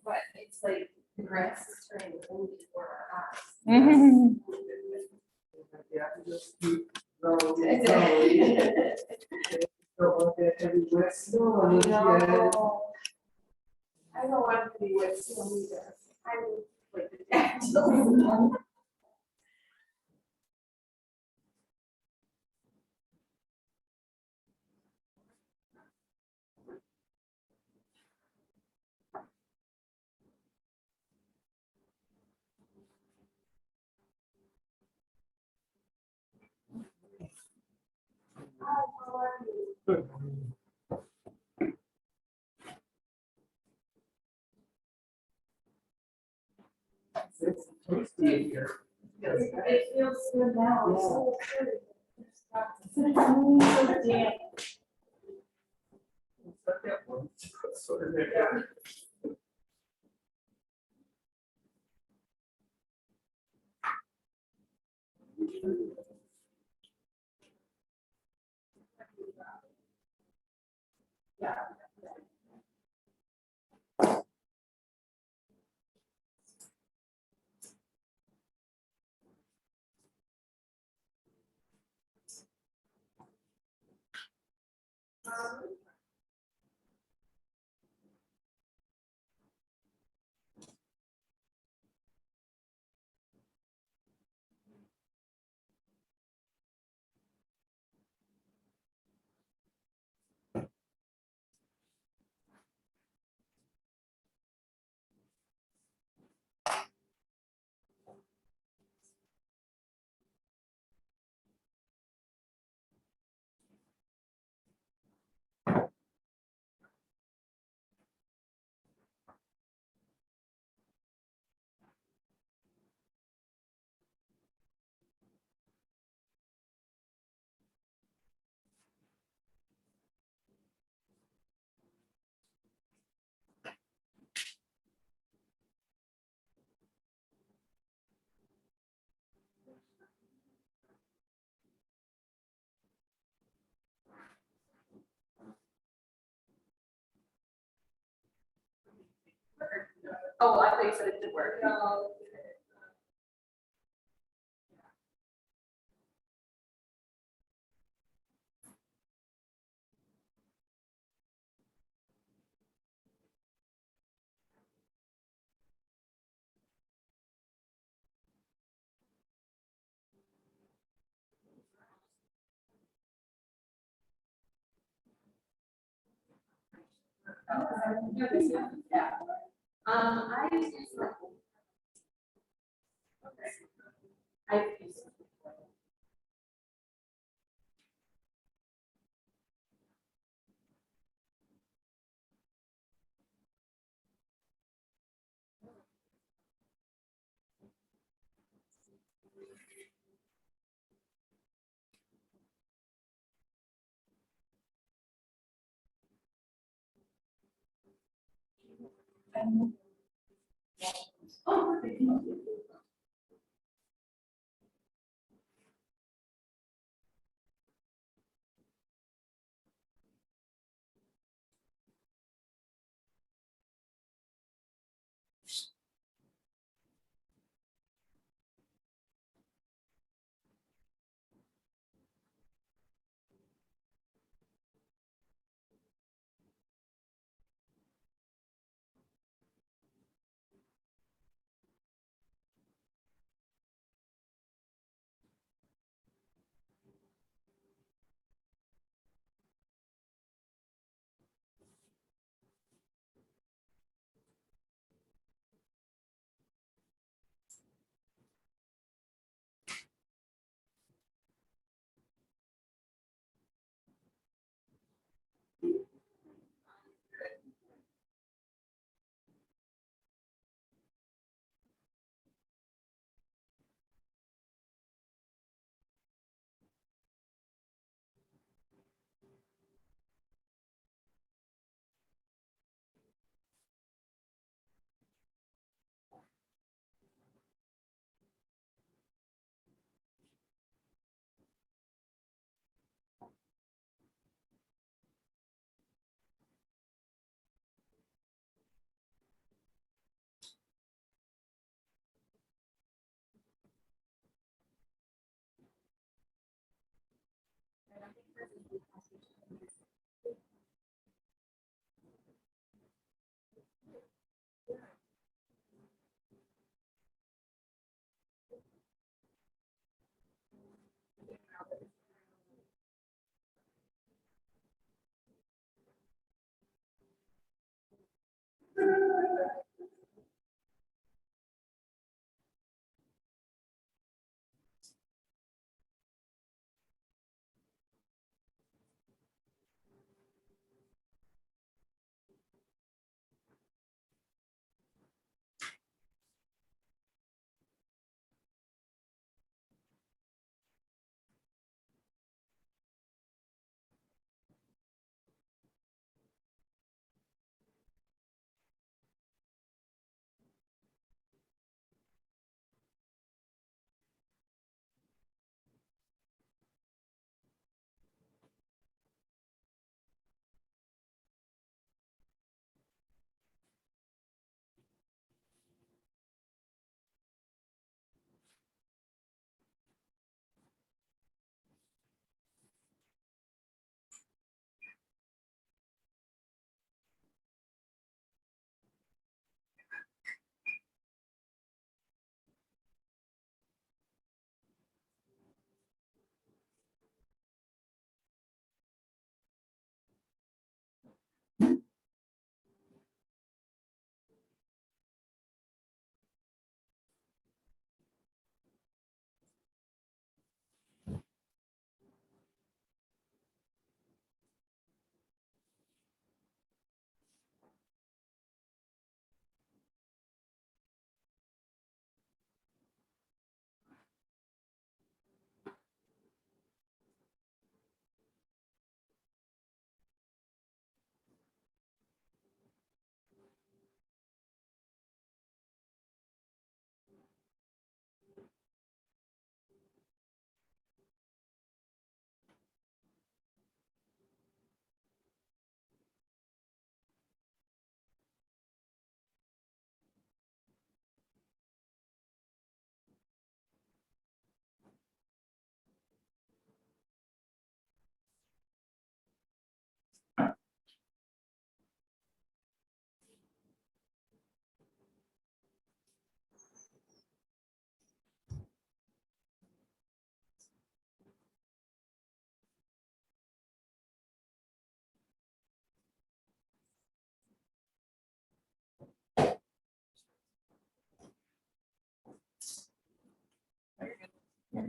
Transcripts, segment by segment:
but it's like the grass is turning blue before our eyes. Yeah, just keep going, going. Don't want that heavy wet snow on it, yeah. I don't want to be with snow either. I would like the dactyls. Hi, how are you? It's tasty here. It feels good now. It's so good. So damp. It's like that one, sort of there. Yeah. Oh, I think it did work. No. Yeah. I use like. Okay. I use. Oh, thank you.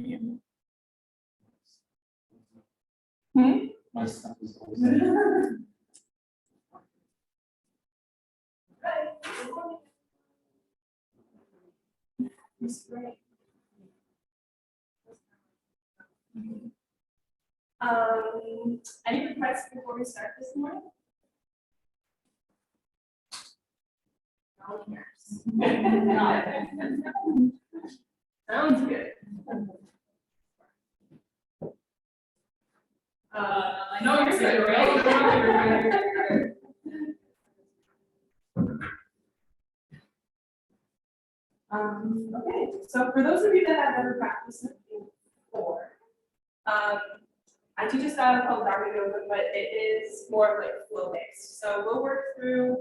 Korean. Hmm? My stuff is always. It's great. Any requests before we start this morning? No ears. Sounds good. No, you're good, right? No, you're good. Okay, so for those of you that have never practiced it before, I teach a style called Dharma Yoga, but it is more of like flow based. So we'll work through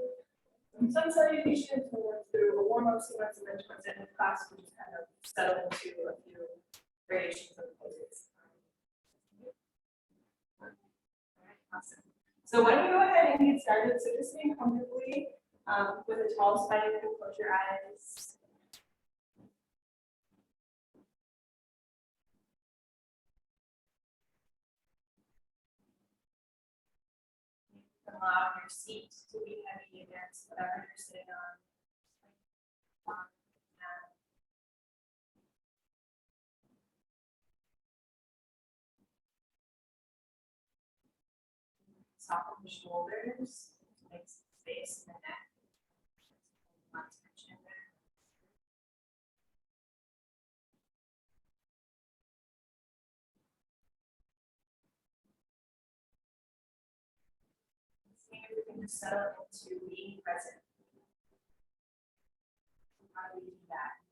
some sun salutations, we'll work through a warm-up sequence, and then towards the end of class, we'll just kind of settle into a few variations of poses. Awesome. So why don't we go ahead and get started? So just sitting comfortably with a tall spine, you can close your eyes. Allow your seat to be heavy against whatever you're sitting on. Soften the shoulders, make some space in the neck. Not tension there. See if we can just settle into being present. How do we do that?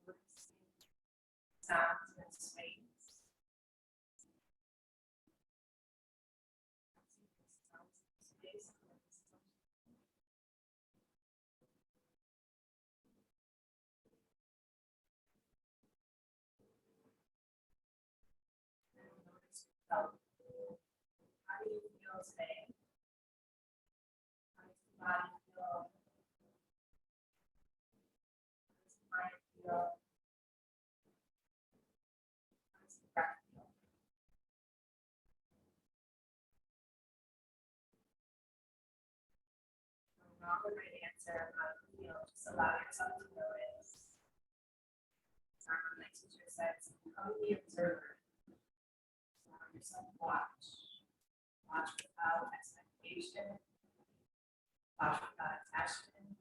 Sounds and sways. How do you feel today? How does the body feel? How does the mind feel? How does the breath feel? Not the right answer, but just allow yourself to notice. My teacher says, come be observer. Allow yourself to watch. Watch without expectation. Watch without attachment.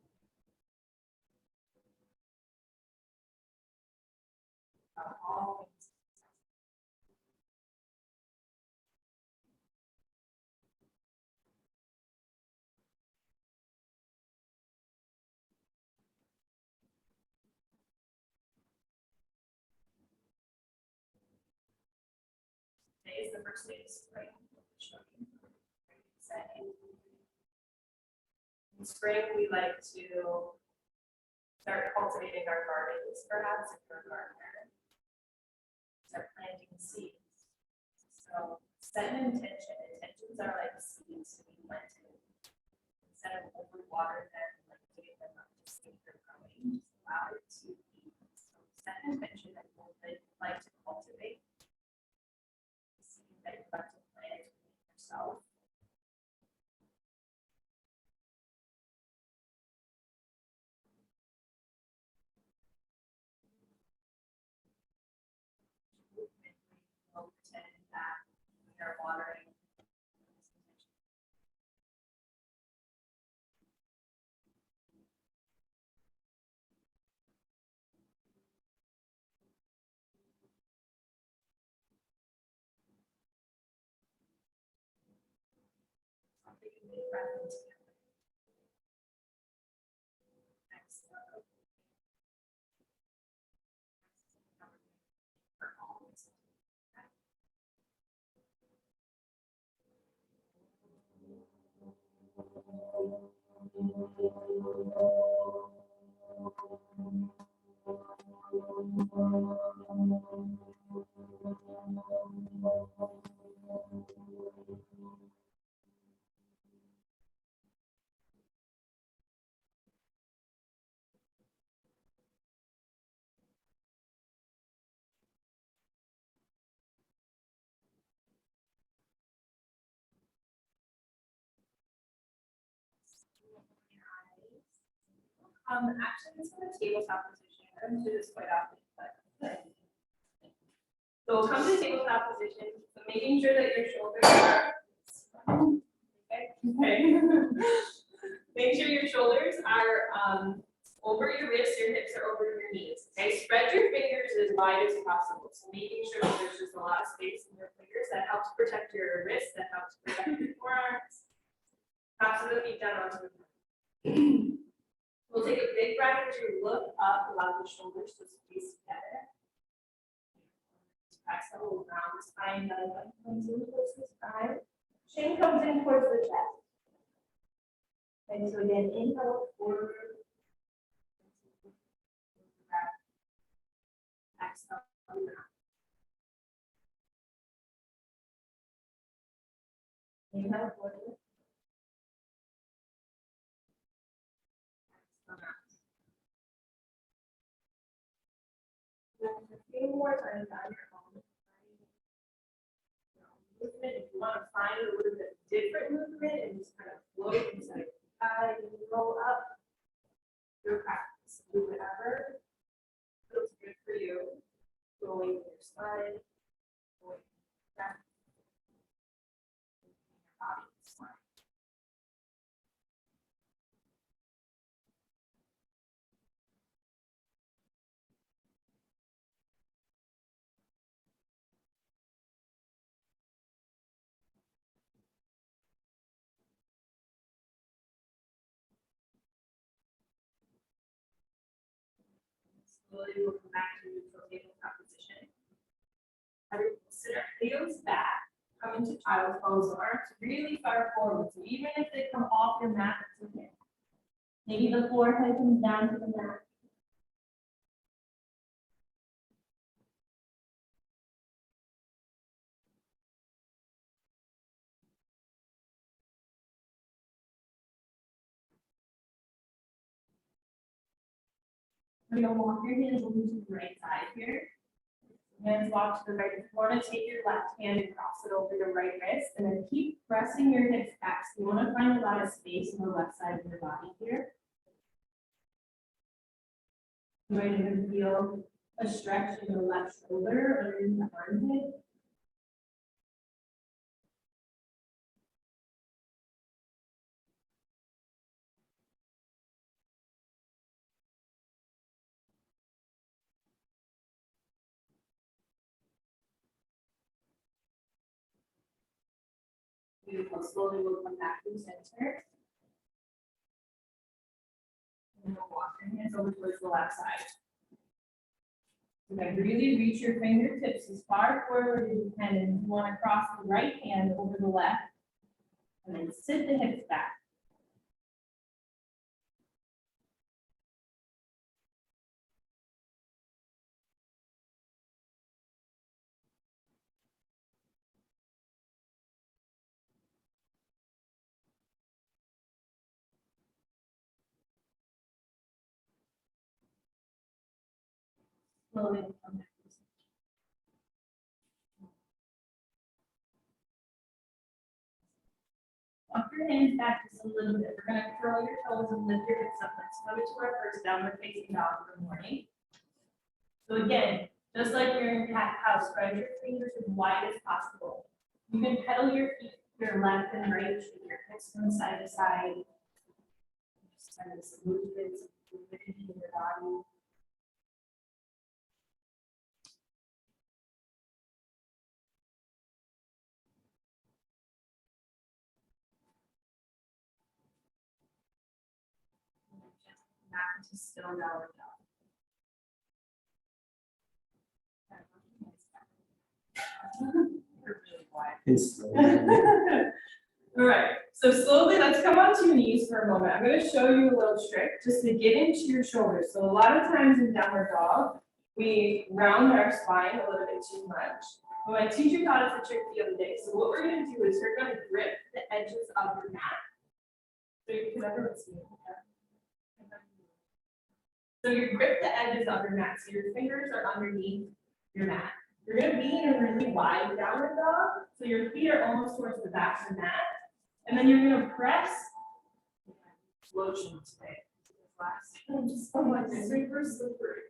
About all things. Today is the first day of spring. In spring, we like to start cultivating our gardens, perhaps if you're a gardener. Start planting seeds. So set an intention. Intentions are like seeds to be planted. Instead of overwater them, like giving them up, just think they're growing. Just allow it to be. So set an intention that you would like to cultivate. Seed that you'd like to plant yourself. We'll pretend that we are watering. Take a deep breath in together. Exhale. For all this. Actually, it's in a tabletop position. I don't do this quite often, but. So we'll come to the tabletop position, so making sure that your shoulders are. Okay. Make sure your shoulders are over your wrists, your hips are over your knees. Okay, spread your fingers as wide as possible. So making sure that there's just a lot of space in your fingers that helps protect your wrists, that helps protect your forearms. Tops of the feet down onto the ground. We'll take a big breath as you look up, allow the shoulders to squeeze together. Exhale, round the spine, belly button comes in towards the spine. Chin comes in towards the chest. And so again, inhale forward. Exhale, round. Inhale forward. Exhale, round. A few more times on your own. Movement, if you want to find a little bit different movement and just kind of float inside and roll up your practice. Do whatever feels good for you. Going your spine, going your breath, your body is fine. Slowly we'll come back to neutral tabletop position. Everyone sit our heels back, come into child's pose, arms really far forward. So even if they come off your mat, it's okay. Maybe the forehead comes down to the mat. We're gonna walk your hands over to the right side here. Hands walk to the right. If you want to take your left hand and cross it over your right wrist, and then keep pressing your hips back. So you want to find a lot of space on the left side of your body here. You might even feel a stretch in the left shoulder or in the armpit. Beautiful. Slowly we'll come back to center. And we'll walk your hands over towards the left side. So then really reach your fingertips as far forward as you can, and you want to cross the right hand over the left, and then sit the hips back. Slowly come back. Walk your hands back just a little bit. We're going to curl your toes and lift your hips up. Let's come into our first downward facing dog for the morning. So again, just like you're in cat cow, spread your fingers as wide as possible. You can pedal your feet, your left and right, shake your hips from side to side. Just kind of smooth bits of fluidity in your body. Back to still downward dog. All right, so slowly let's come onto your knees for a moment. I'm going to show you a little trick just to get into your shoulders. So a lot of times in downward dog, we round our spine a little bit too much. When my teacher taught us a trick the other day, so what we're going to do is we're going to grip the edges of your mat. So you can everyone see it. So you grip the edges of your mat, so your fingers are underneath your mat. You're going to be in a really wide downward dog, so your feet are almost towards the back of the mat, and then you're going to press. Lotion today. last one, so much super slippery.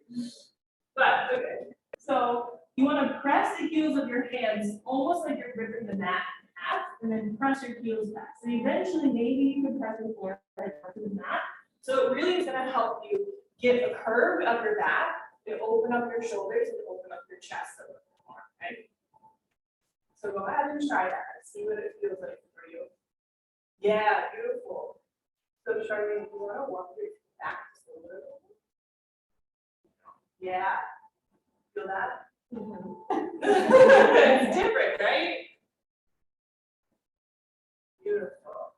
But, okay, so you want to press the heels of your hands almost like you're gripping the mat in half, and then press your heels back. So eventually, maybe you can press the floor to the mat. So it really is going to help you get a curve up your back, and open up your shoulders, and open up your chest a little bit more, okay? So go ahead and try that. See what it feels like for you. Yeah, beautiful. So Charlene, you want to walk your feet back just a little? Yeah. Feel that? It's different, right? Beautiful.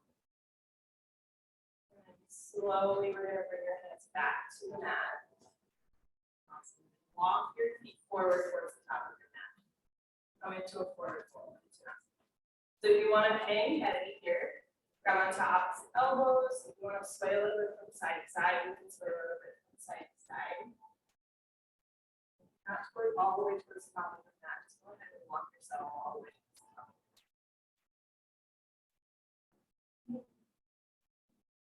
And then slowly, we're going to bring your hands back to the mat. Awesome. Walk your feet forward towards the top of your mat. Come into a forward fold. So if you want to hang heavy here, grab onto opposite elbows. If you want to sway a little bit from side to side, you can sway a little bit from side to side. Not toward all the way towards the top of the mat. Just go ahead and walk yourself all the way to the top.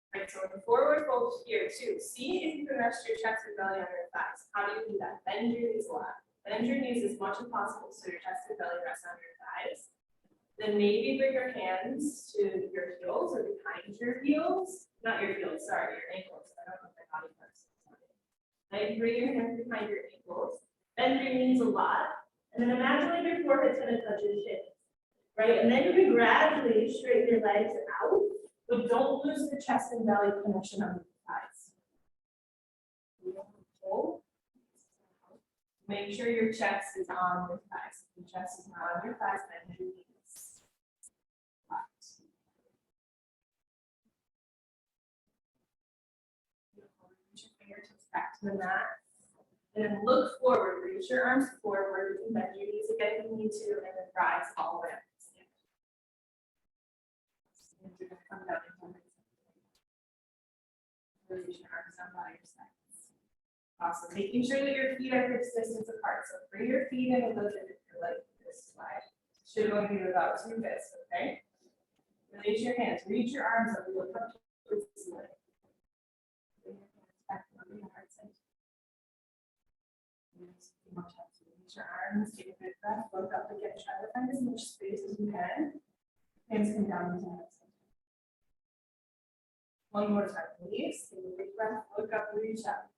Right, so in the forward fold here too, see if you can rest your chest and belly on your thighs. How do you do that? Bend your knees a lot. Bend your knees as much as possible so your chest and belly rest on your thighs. Then maybe bring your hands to your heels or behind your heels. Not your heels, sorry, your ankles. I don't know if my body parts. Then bring your hands behind your ankles. Bend your knees a lot. And then imagine like your forehead's going to touch your shins. Right? And then you can gradually straighten your legs out, but don't lose the chest and belly connection on your thighs. Hold. Make sure your chest is on your thighs. If your chest is not on your thighs, bend your knees. Reach your fingertips back to the mat. And then look forward. Reach your arms forward. You can bend your knees again if you need to, and then rise all the way up to stand. And you're going to come down into a release your arms down by your sides. Awesome. Making sure that your feet are hips distance apart. So bring your feet in a little bit like this wide. Should only be about 2 fists, okay? Release your hands. Reach your arms up. Look up towards the ceiling. Bring your hands back over your heart center. Release your arms. Take a big breath. Look up again. Try to find as much space as you can. Hands come down into the heart center. One more time. Release. Take a big breath. Look up. Reach up.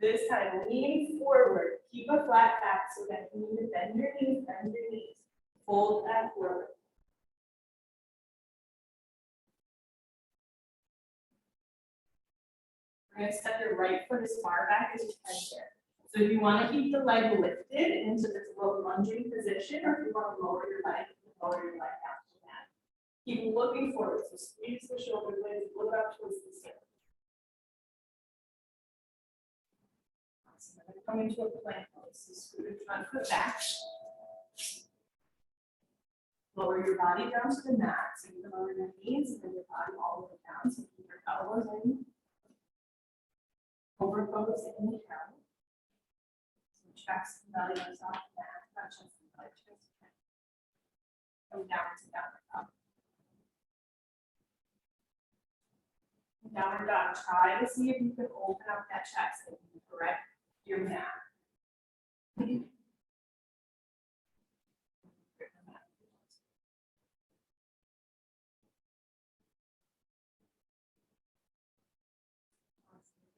This time, lean forward. Keep a flat back so that you need to bend your knees. Bend your knees. Fold that forward. We're going to step your right foot as far back as you can here. So if you want to keep the leg lifted into this low lunging position, or if you want to lower your leg down to that. Keep looking forward. So squeeze the shoulder blades, look up towards the ceiling. Awesome. Come into a plank pose. So scoot your front foot back. Lower your body down to the mat. So you can lower your knees and bring your body all the way down. So keep your elbows in. Over focus in the down. So chest and belly goes off the mat. Not chest and belly, chest and belly. Come down to downward dog. Downward dog. Try to see if you can open up that chest and correct your mat.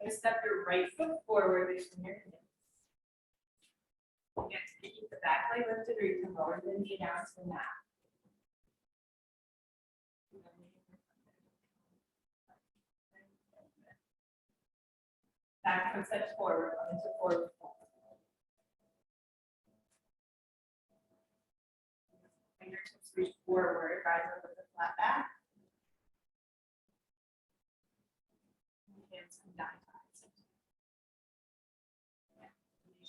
Step your right foot forward between your hands. You get to keep the back leg lifted, or you can lower the knee down to the mat. Back foot steps forward, into forward fold. Fingertips reach forward, rise up with the flat back. Hands come down.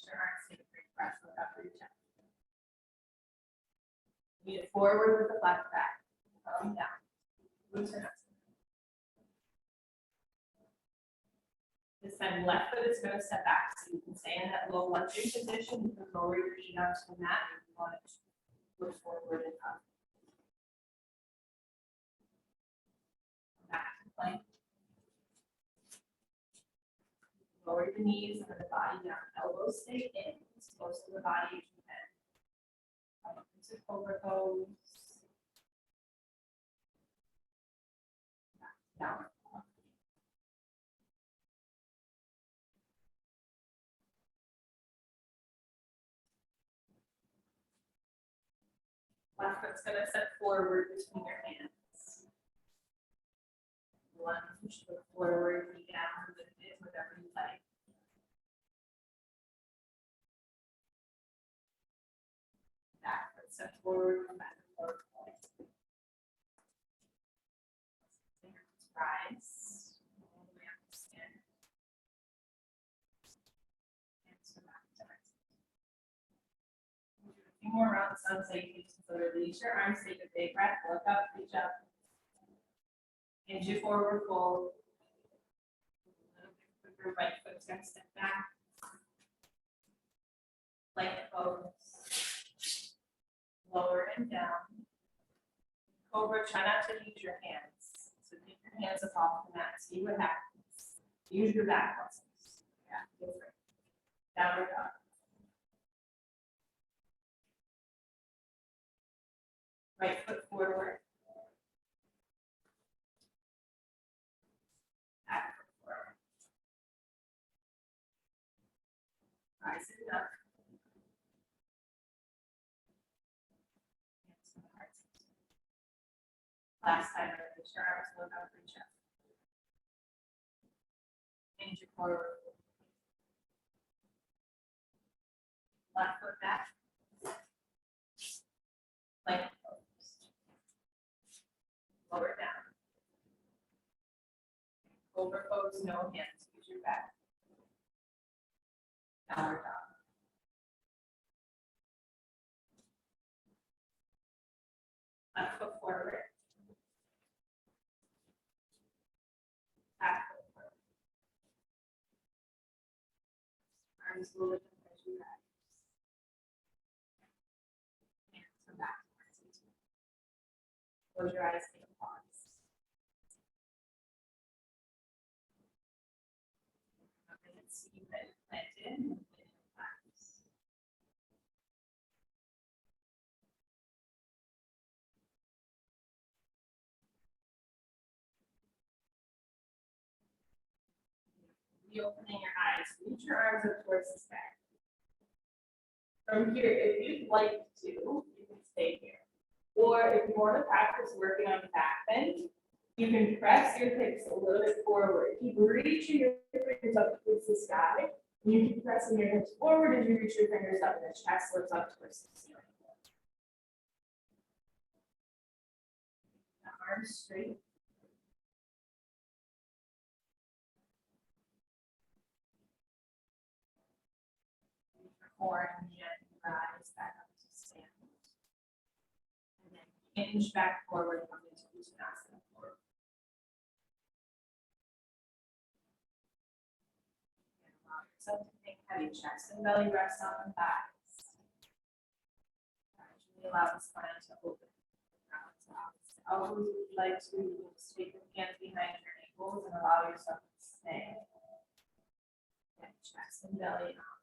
Your arms, take a big breath, look up through your chest. Lean it forward with the flat back. Come down. Loosen up. This time, left foot is going to step back. So you can stay in that low lunging position. You can lower your feet onto the mat if you want to look forward and up. Back to plank. lower the knees and then the body down. Elbows stay in, as close to the body as you can. Come up into cobra pose. Down. Left foot's gonna step forward between your hands. Lunge, look forward, knee down, lift it, whatever you like. Back foot step forward, come back and forward. Fingers rise, all the way up to skin. Hands to back to right. Do a few more rounds on Salutations. So release your arms, take a big breath, look up, reach up. Into forward fold. Your right foot's gonna step back. Plank pose. Lower and down. Cobra, try not to use your hands. So keep your hands up off the mat. See what happens. Use your back muscles. Yeah, different. Downward dog. Right foot forward. Back foot forward. Rise it up. Hands to the heart. Last time, reach your arms, look up, reach up. Into forward. Left foot back. Plank pose. Lower down. Cobra pose, no hands, use your back. Downward dog. Left foot forward. Back foot forward. Arms will lift up as you rise. Hands come back towards you. Close your eyes, take a pause. Nothing and see that planted and relax. Reopening your eyes, reach your arms up towards the sky. From here, if you'd like to, you can stay here. Or if you want to practice working on the back bend, you can press your hips a little bit forward. Keep reaching your fingers up towards the sky. You keep pressing your hips forward as you reach your fingers up, and the chest lifts up towards the ceiling. The arms straight. Core and gently rise back up to stand. And then hinge back forward, come into Uttanasana forward. And allow yourself to think heavy chest and belly rest on the thighs. Gradually allow the spine to open. Elbows, if you'd like to, you can just take your hands behind your ankles and allow yourself to stay. And chest and belly on.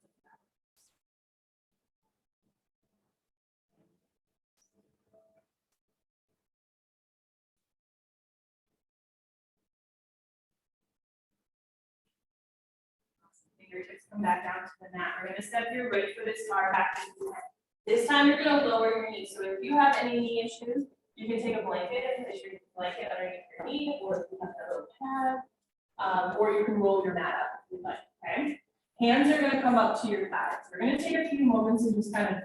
Fingertips come back down to the mat. We're going to step your right foot as far back as you can. This time you're going to lower your knee. So if you have any knee issues, you can take a blanket and place your blanket underneath your knee, or if you have a little pad, or you can roll your mat up if you'd like. Okay. Hands are going to come up to your thighs. We're going to take a few moments and just kind of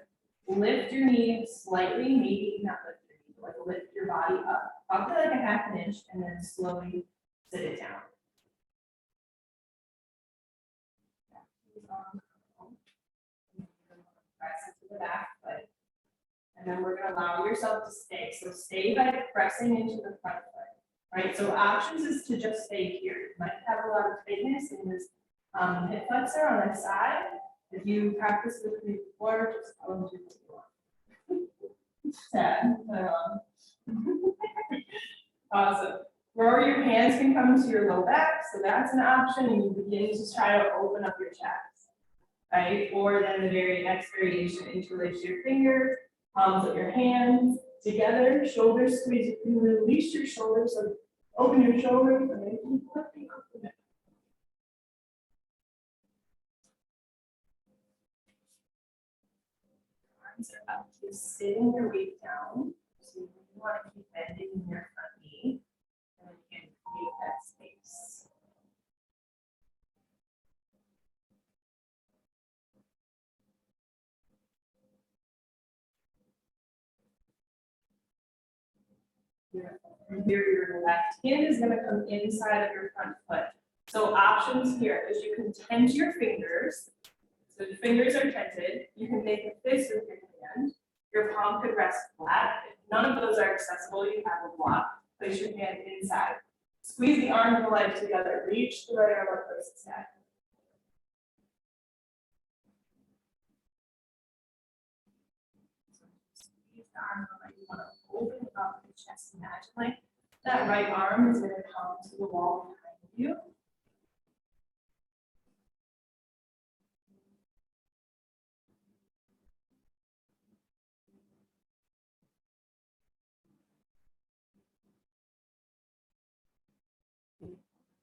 lift your knee slightly, maybe not lift your knee, but like lift your body up, probably like a half an inch, and then slowly sit it down. Press into the back foot. And then we're going to allow yourself to stay. So stay by pressing into the front foot. Right? So options is to just stay here. You might have a lot of thickness in this hip flexor on the side. If you practice with me before, just go and do what you want. Sad. Awesome. We're Or your hands can come to your low back, so that's an option, and you begin to try to open up your chest, right? Or then the very next variation, interlace your fingers, palms of your hands together, shoulders squeeze. You can release your shoulders, so open your shoulders, and then keep lifting up the neck. Arms are up. Keep sitting your weight down. So you want to keep bending in your front knee, and you can create that space. From here, your left hand is going to come inside of your front foot. So options here is you can tent your fingers. So the fingers are tented. You can make a fist with your hand. Your palm could rest flat. If none of those are accessible, you have a block. Place your hand inside. Squeeze the arm and the leg together. Reach the right arm up towards the sky. So squeeze the arm and the leg. You want to open up the chest. Imagine like that right arm is going to come to the wall behind you.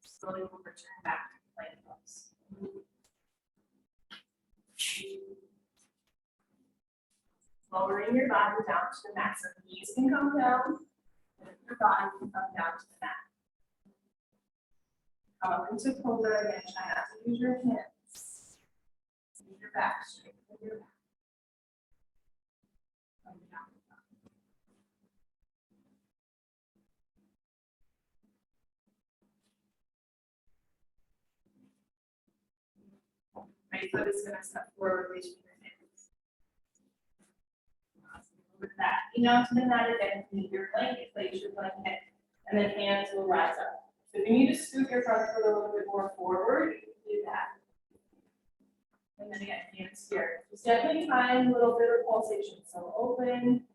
Slowly we'll return back to plank pose. Lowering your body down to the mat, so the knees can come down, and your body can come down to the mat. Come up into cobra again, try not to use your hands. Use your back, straighten your back. Come down. Right foot is going to step forward, reaching your hands. With that, to the mat again, keep your blanket, place your blanket, and then hands will rise up. So if you need to scoot your front foot a little bit more forward, you can do that. And then again, hands here. Just definitely find a little bit of pulsation. So open,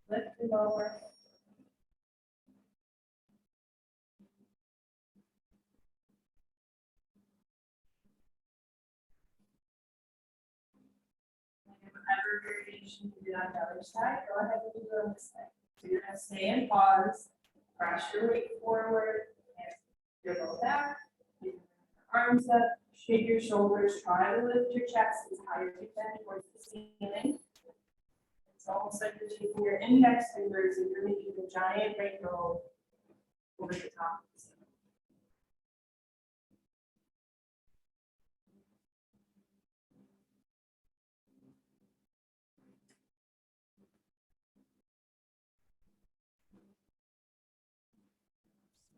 lift and lower. Whatever variation you did on the other side, go ahead and do it on this side. So you're going to stay and pause, press your weight forward, and your low back, keep your arms up, shake your shoulders, try to lift your chest as high as you can towards the ceiling. It's almost like you're taking your index fingers and you're making a giant rainbow over the top of the ceiling.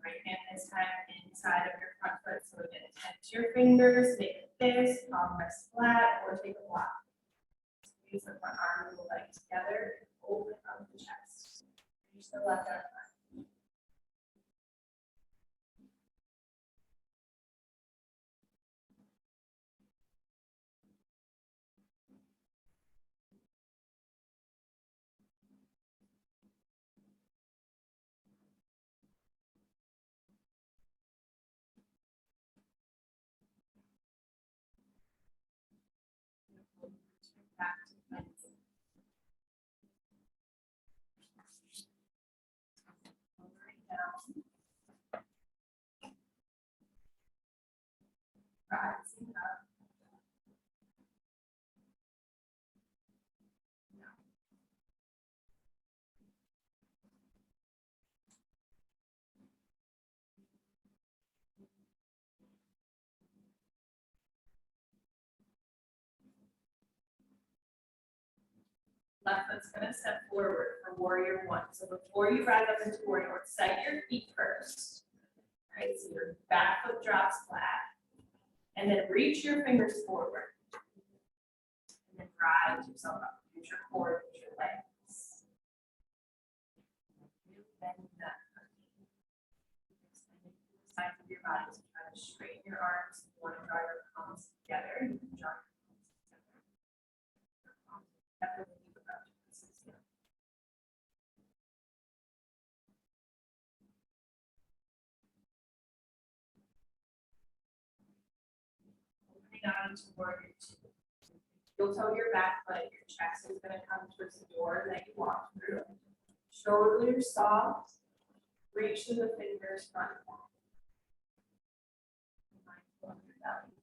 Right hand this time inside of your front foot. So again, tense your fingers, make a fist, palm rest flat, or take a block. Squeeze the front arm and the leg together, open up the chest. Reach the left arm back. Back to plank. Lowering down. Rising up. Left foot's going to step forward for warrior one. So before you rise up into warrior one, set your feet first. All right, so your back foot drops flat. And then reach your fingers forward. And then drive yourself up. Use your core, use your legs. Bend that. Extending to the sides of your body. So try to straighten your arms. If you want to draw your palms together, you can draw your palms together. Definitely think about this. coming out into warrior two. You'll toe your back leg, your chest is gonna come towards the door that you walk through. Shoulders soft, reach through the fingers front and back. Mindful of your belly.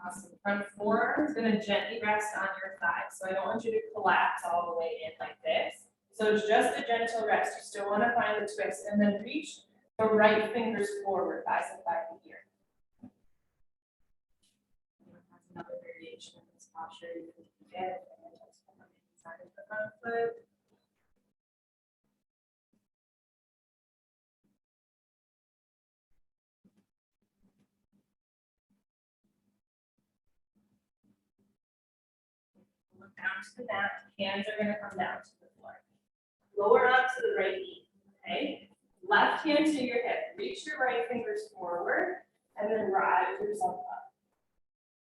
Awesome. Front forearm is going to gently rest on your thigh. So I don't want you to collapse all the way in like this. So it's just a gentle rest. You still want to find the twist and then reach the right fingers forward, bicep back here. That's another variation of this posture. You can get and just come on the inside of the front foot. Look down to the mat. Hands are going to come down to the floor. Lower onto the right knee. Okay. Left hand to your hip. Reach your right fingers forward and then rise yourself up.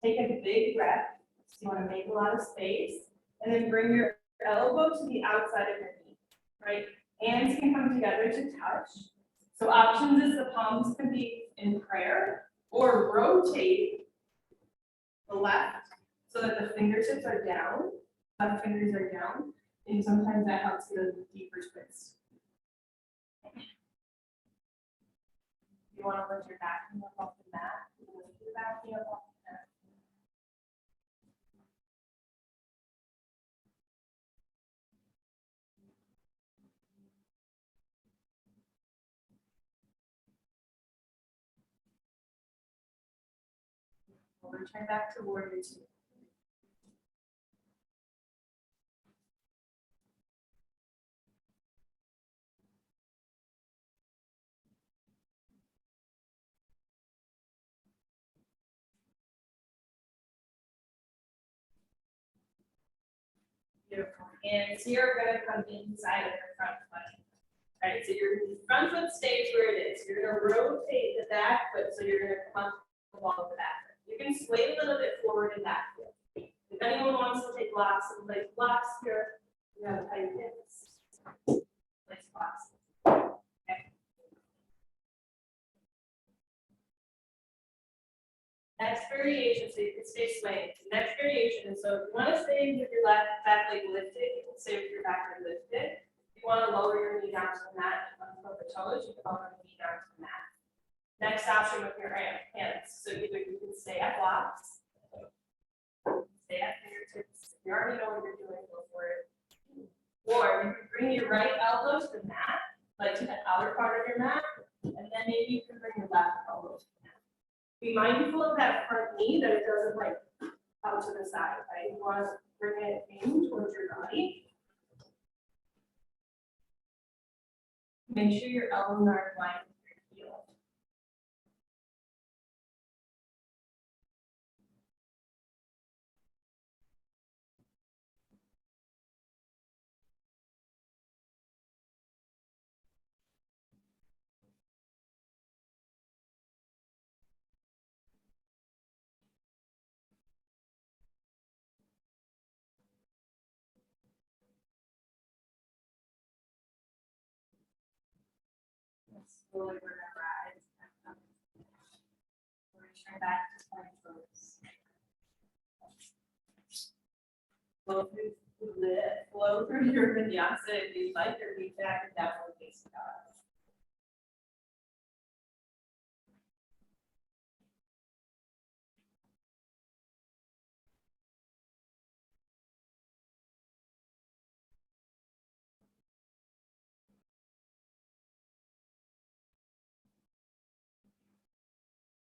Take a big breath. So you want to make a lot of space and then bring your elbow to the outside of your knee. Right. Hands can come together to touch. So options is the palms can be in prayer or rotate the left so that the fingertips are down, left fingers are down, and sometimes that helps get a deeper twist. You want to lift your back knee up off the mat, lift your back knee up off the mat. We'll return back to warrior two. Beautiful. Hands here are going to come inside of your front foot. All right, so your front foot stays where it is. You're going to rotate the back foot, so you're going to come up along the back foot. You can sway a little bit forward in that foot. If anyone wants to take blocks and place blocks here, you have tight hips. Place blocks. Okay. Next variation, so you can stay swaying. Next variation is, so if you want to stay with your left back leg lifted, you can stay with your back leg lifted. If you want to lower your knee down to the mat and unfold the toes, you can lower the knee down to the mat. Next option with your hands. So either you can stay at blocks, stay at fingertips. If you already know what you're doing, go for it. Or you can bring your right elbow to the mat, like to the outer part of your mat, and then maybe you can bring your left elbow to the mat. Be mindful of that front knee, that it doesn't like out to the side, right? You want to bring it in towards your body. Make sure your elbows are in line with your heel. Slowly we're gonna rise. We're gonna turn back to plank pose. Flow through your vinyasa if you'd like, or reach back and downward facing dog.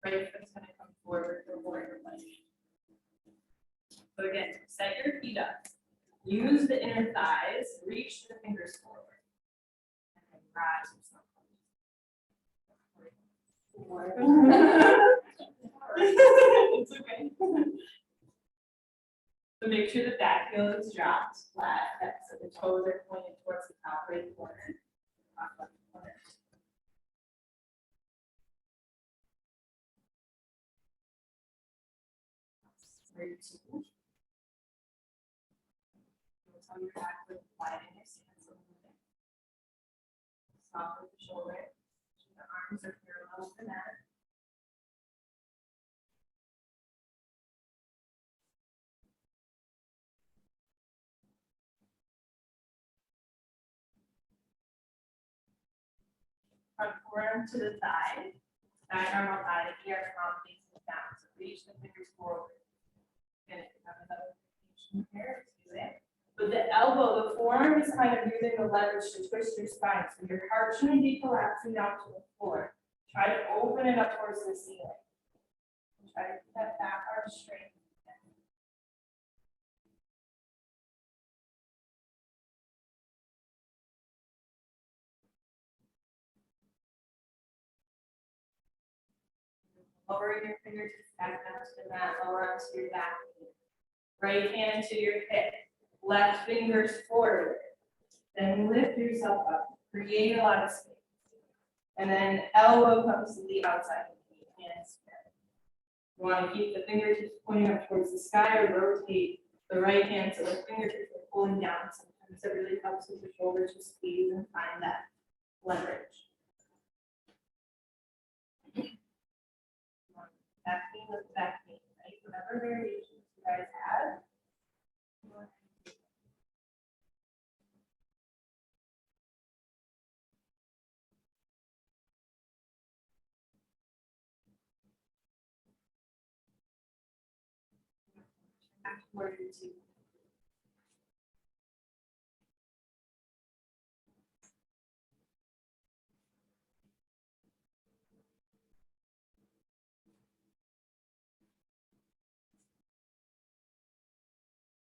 Right foot's gonna come forward for warrior lunge. So again, set your feet up. Use the inner thighs, reach the fingers forward. And then rise yourself up. It's okay. So make sure the back heel is dropped flat, so the toes are pointed towards the top right corner. Top left corner. Where figure two. You'll tell your back with widen your stance a little bit. Soften the shoulder. The arms are parallel to the mat. Front forearm to the thigh. Back arm on thigh. Here, palm facing down. So reach the fingers forward. And if you have another rotation here, do it. With the elbow, the forearm is kind of using the leverage to twist your spine. So your heart shouldn't be collapsing down to the floor. Try to open it up towards the ceiling. And try to keep that back arm straight. Lower your fingertips back down to the mat, lower onto your back knee. Right hand to your hip, left fingers forward. Then lift yourself up, create a lot of space. And then elbow comes to the outside of the knee, hands spread. You want to keep the fingertips pointing up towards the sky or rotate the right hand so the fingertips are pulling down. Sometimes it really helps with the shoulders to squeeze and find that leverage. Back knee with back knee, right? Whatever variations you guys have. Back to warrior two.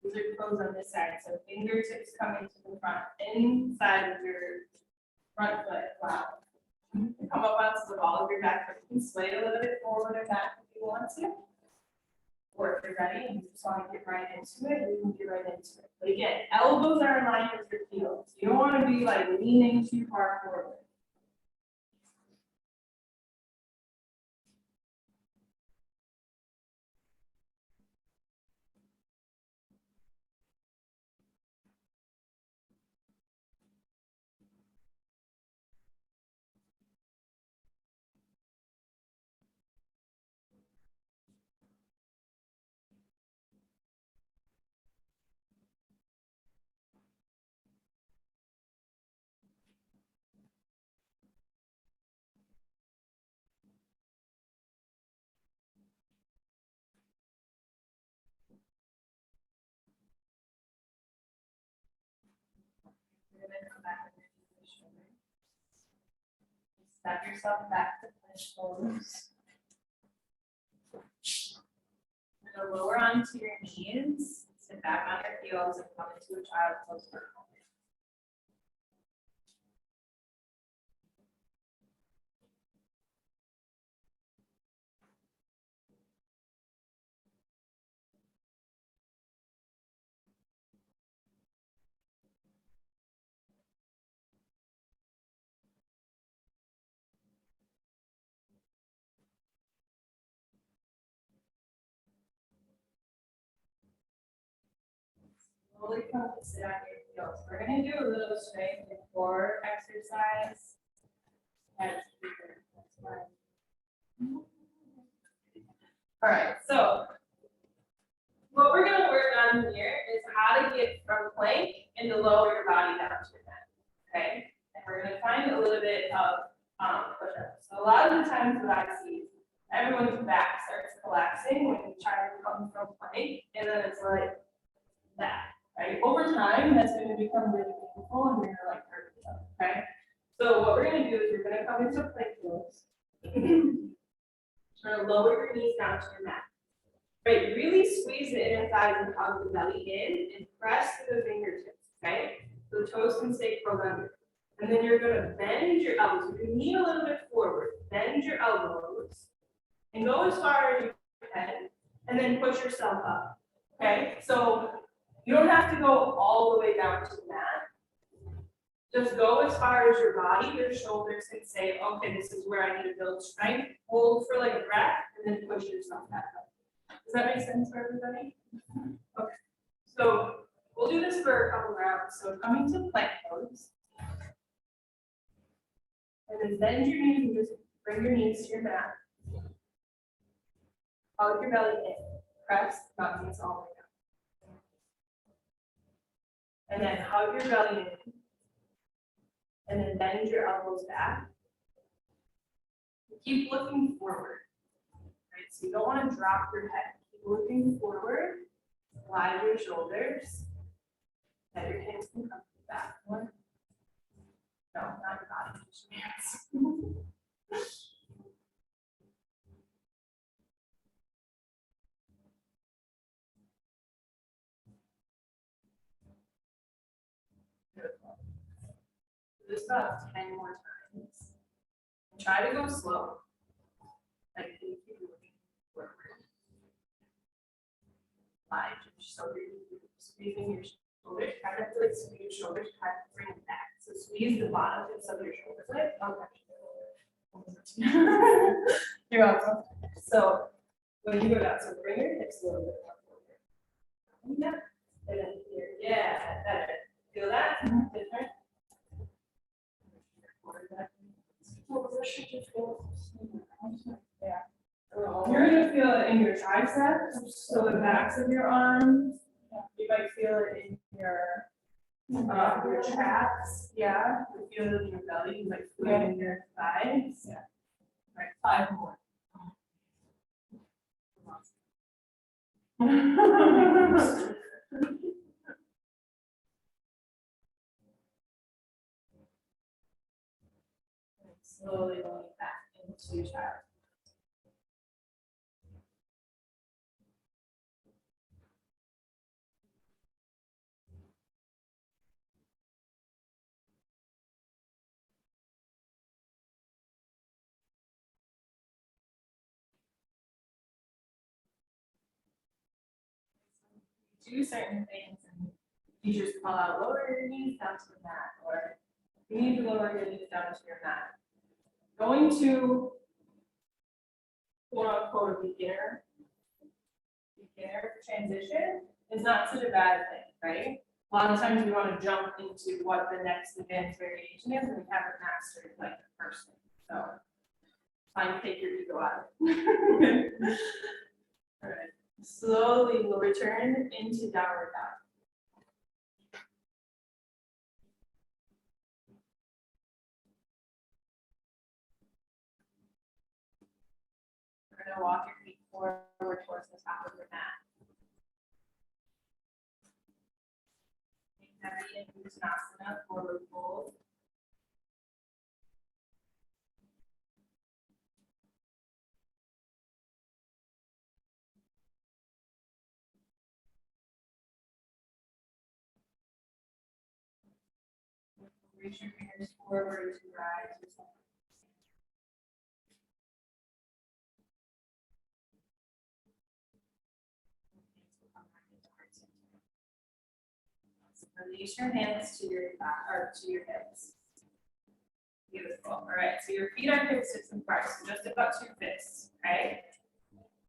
These are toes on this side, so fingertips coming to the front, inside of your front foot. Wow. Come up onto the ball of your back foot. You can sway a little bit forward and back if you want to. Or if you're ready and you just want to get right into it, you can get right into it. But again, elbows are in line with your heels. You don't want to be like leaning too far forward. You're going to come back and do the shoulder. Step yourself back to plank pose. You're going to lower onto your knees, sit back on your heels, and come into a child pose for a moment. Slowly come to sit on your heels. We're going to do a little strength and core exercise. That's fine. All right, so what we're going to work on here is how to get from plank and to lower your body down to your mat. Okay, and we're going to find a little bit of push-ups. So a lot of the times what I see, everyone's back starts collapsing when you try to come from plank, and then it's like that. Right? Over time, that's going to become really painful and you're like hurt yourself. Okay. So what we're going to do is we're going to come into plank pose. We're going to lower your knees down to your mat. Right. Really squeeze the inner thighs and hug the belly in and press through the fingertips. Okay. So the toes can stay curled under. And then you're going to bend your elbows. You need a little bit forward. Bend your elbows and go as far as you can, and then push yourself up. Okay. So you don't have to go all the way down to the mat. Just go as far as your body, your shoulders can say, okay, this is where I need to build strength. Hold for like a breath and then push yourself back up. Does that make sense for everybody? Okay, so we'll do this for a couple rounds. So coming to plank pose. And then bend your knees and just bring your knees to your mat. Hug your belly in. Press, not knees all the way down. And then hug your belly in. And then bend your elbows back. Keep looking forward. Right? So you don't want to drop your head. Keep looking forward. Glide your shoulders. Let your hands can come to the back. One. No, not your body, just your hands. Beautiful. Do this about 10 more times. And try to go slow. Like keep moving forward. Slide your shoulders, squeezing your shoulders. Kind of like squeeze your shoulders, kind of bring it back. So squeeze the bottom tips of your shoulders. Like, okay. You're welcome. So when you go down, so bring your hips a little bit more forward. Yeah. And then here, yeah, better. Feel that? Different. Yeah. You're gonna feel it in your triceps, so the backs of your arms. You might feel it in your traps. Yeah. You feel it in your belly. You might feel it in your thighs. Yeah. Right. 5 more. Slowly going back into child. Do certain things and teachers call out lower your knees down to the mat, or you need to lower your knees down to your mat. Going to quote unquote beginner transition is not such a bad thing, right? A lot of times we want to jump into what the next advanced variation is, and we haven't mastered like the first thing. So fine, take your ego out. All right. Slowly we'll return into downward dog. We're going to walk your feet forward towards the top of your mat. Heavy in asana, forward fold. Reach your fingers forward to rise yourself. Release your hands to your back or to your hips. Beautiful. All right, so your feet are hip sits apart, so just about 2 fists. Okay.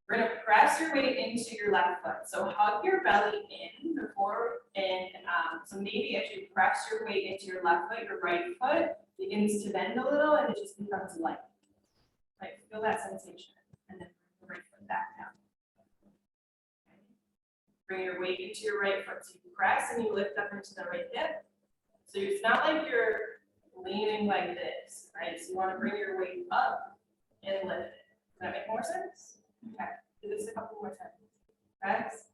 We're gonna press your weight into your left foot. So hug your belly in before, and so maybe as you press your weight into your left foot, your right foot begins to bend a little, and it just becomes light. Like feel that sensation, and then bring the right foot back down. Okay. Bring your weight into your right foot. So you press and you lift up into the right hip. So it's not like you're leaning like this, right? So you want to bring your weight up and lift it. Does that make more sense? Okay, do this a couple more times. Press.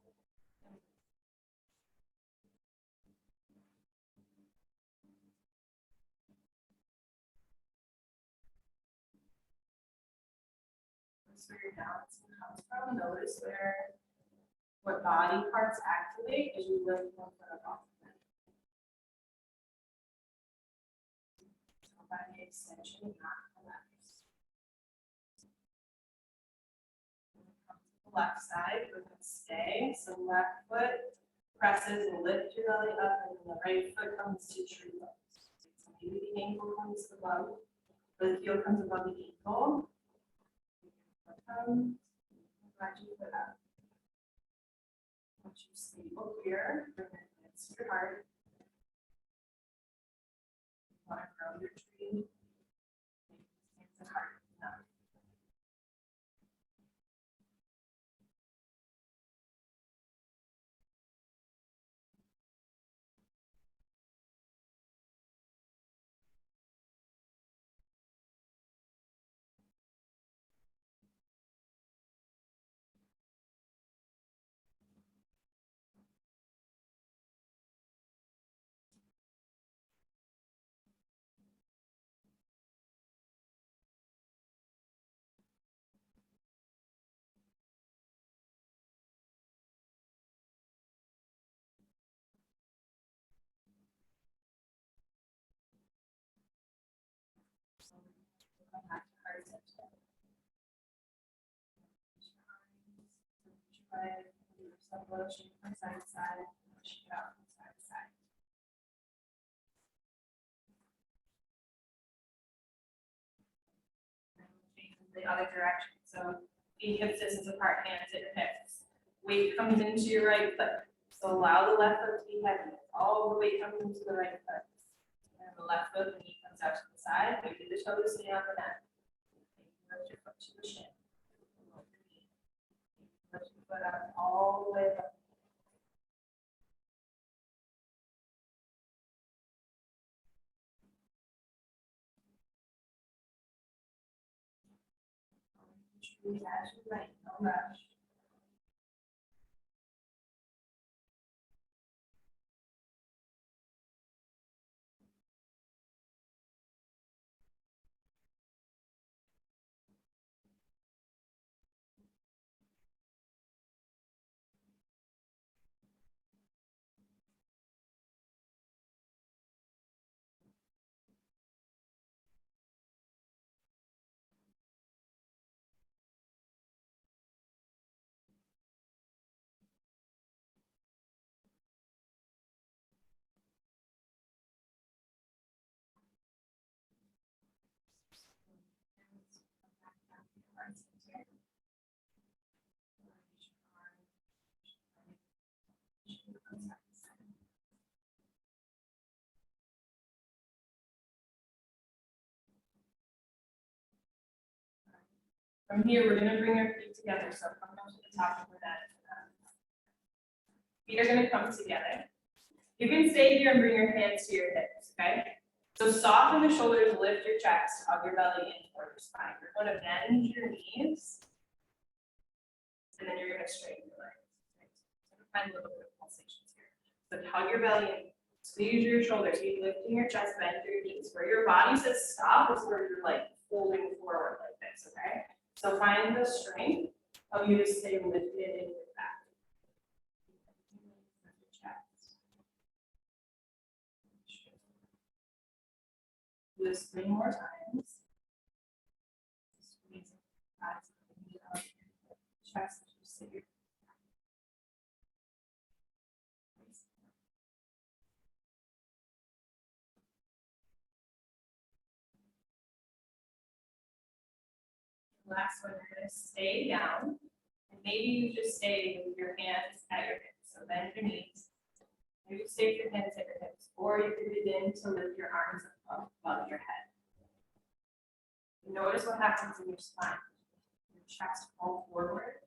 That's where your balance comes from. Notice what body parts activate as you lift one foot up off the mat. So body extension, not collapse. Left side, we're going to stay. So left foot presses and lift your belly up, and then the right foot comes to tree pose. So maybe the ankle comes above, or the heel comes above the ankle. Glad you put up. Once you stable here, bring your hands to your heart. You want to grow your tree. Hands and heart. Enough. Come back to heart center. Try yourself motion from side to side, push it out from side to side. And change the other direction. So feet hip distance apart, hands at your hips. Weight comes into your right foot. So allow the left foot to be heavy. All the weight comes into the right foot. And the left foot, the knee comes out to the side. Maybe the toes stay on the mat. Lift your foot to the shin. Lift your foot up all the way up. Trees as you like, no rush. From here, we're going to bring our feet together. So come up to the top of the mat. Feet are going to come together. You can stay here and bring your hands to your hips, okay? So soften the shoulders, lift your chest, hug your belly in toward your spine. You're going to bend your knees, and then you're going to straighten your legs. So find a little bit of pulsations here. So hug your belly in, squeeze your shoulders, keep lifting your chest, bend your knees. Where your body says stop is where you're like folding forward like this, okay? So find the strength of you to stay lifted in your back. Lift your chest. Do this 3 more times. Squeeze the thighs of the chest as you sit here. Last one, you're going to stay down. And maybe you just stay with your hands at your hips. So bend your knees. Maybe stay with your hands at your hips. Or you can begin to lift your arms above your head. Notice what happens in your spine. Your chest falls forward.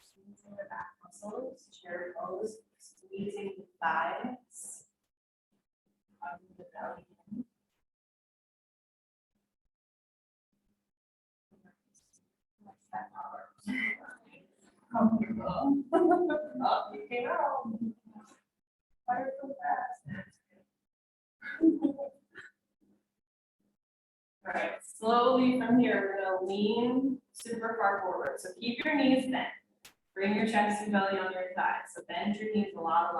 Squeezing the back muscles, chair pose, squeezing the thighs, hugging the belly in. That power. Comfortable. Up you can go. Fire so fast. All right, slowly from here, we're gonna lean super far forward. So keep your knees bent. Bring your chest and belly on your thighs. So bend your knees a lot.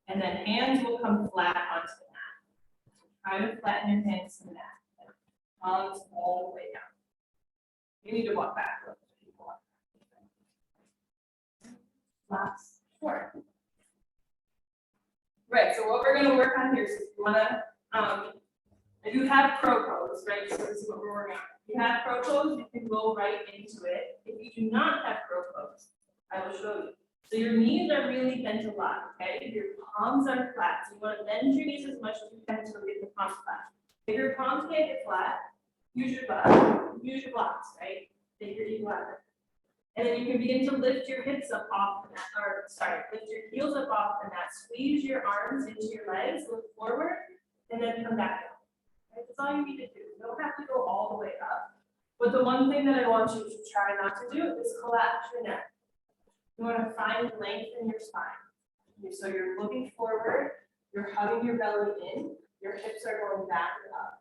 And then hands will come flat onto the mat. So try to flatten your hands to the mat. Palms all the way down. You need to walk back. Last, sure. Right, so what we're gonna work on here is you wanna, if you have crow pose, right, so this is what we're working on. you have crow pose, you can go right into it. If you do not have crow pose, I will show you. So your knees are really bent a lot, okay? Your palms are flat. So you want to bend your knees as much as you can to get the palms flat. If your palms can't get flat, use your blocks, right? Take your knee flat. And then you can begin to lift your hips up off the mat, or sorry, lift your heels up off the mat. Squeeze your arms into your legs, look forward, and then come back down. Right? That's all you need to do. You don't have to go all the way up. But the one thing that I want you to try not to do is collapse your neck. You want to find length in your spine. So you're looking forward, you're hugging your belly in, your hips are going back and up.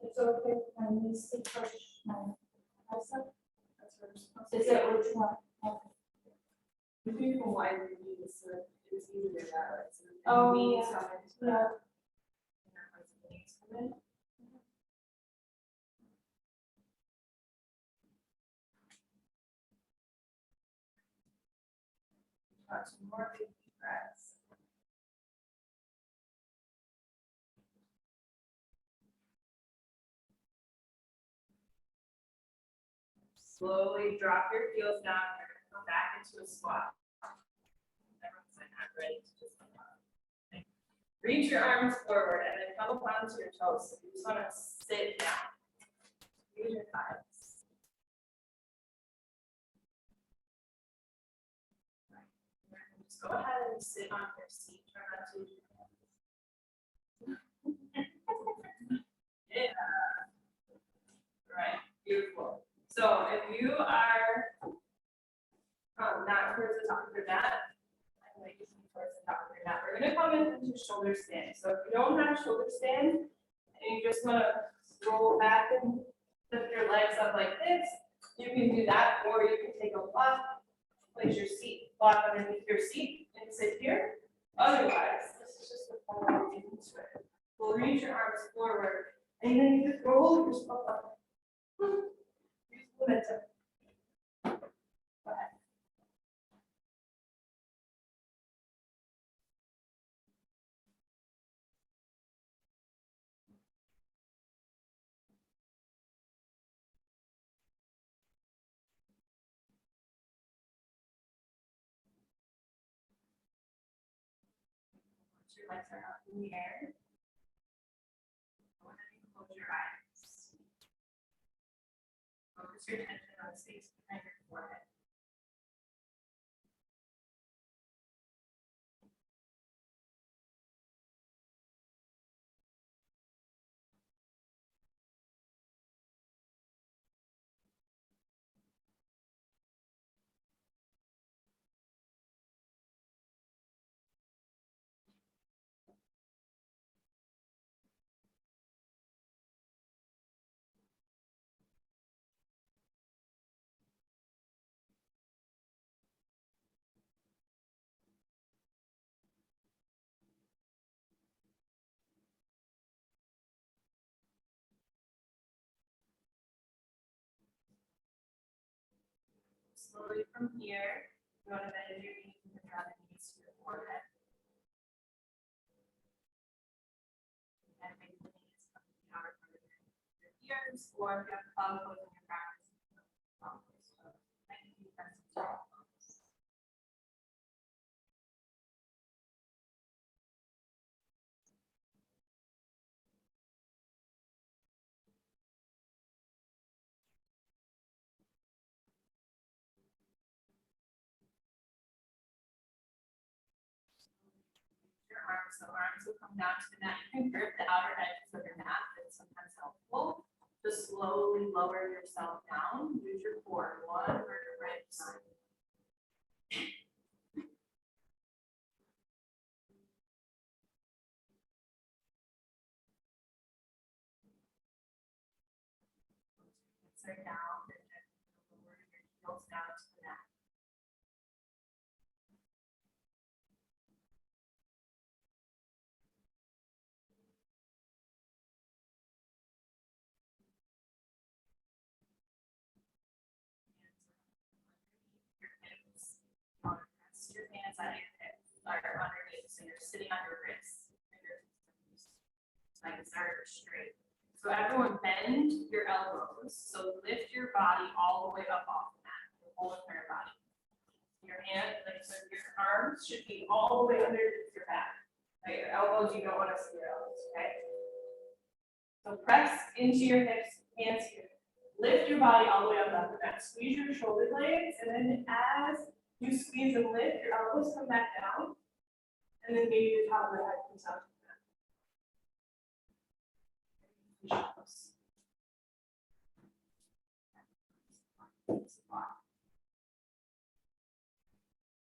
It's okay, I need to push my bicep. That's what we're supposed to Is do. it which one? If you can widen your knees, so it's easier that way. So the Oh, knees yeah. come into that. And then once the knees come in. Got some more big deep breaths. Slowly drop your heels down. You're gonna come back into a squat. Everyone's like, I'm ready to just come up. Okay. Reach your arms forward and then come up onto your toes. So you just want to sit down. Use your thighs. Right. Just go ahead and sit on your seat. Try not to. Yeah. Right. Beautiful. So if you are not towards the top of your mat, I'm going to use you towards the top of your mat. We're going to come into shoulder stand. So if you don't have a shoulder stand and you just want to roll back and lift your legs up like this, you can do that, or you can take a block, place your block underneath your seat and sit here. Otherwise, this is just the form of getting to it. We'll reach your arms forward and then you just roll yourself up. Use momentum. Go ahead. Once your legs are up in the air, go ahead and close your eyes. Focus your attention on the space behind your forehead. Slowly from here, you want to bend your knees and draw the knees to your forehead. And make the knees come to the outer part of your ears, or if you have cloud pose in your practice, cloud pose. So I can keep that to cloud pose. Your arms, so arms will come down to the mat. You can grip the outer edges of your mat. It's sometimes helpful. Just slowly lower yourself down. Use your core. One vertebrae at a time. Hips are down and then lower your heels down to the mat. hands at your hips, are underneath, so you're sitting on your wrists. Legs are straight. So everyone bend your elbows. So lift your body all the way up off the mat, your whole entire body. Your hand, like so your arms should be all the way underneath your back. Right? Your elbows, you don't want to see your elbows, okay? So press into your hips, hands here. Lift your body all the way up off the mat. Squeeze your shoulder blades, and then as you squeeze and lift, your elbows come back down. And then maybe the top of the head comes out.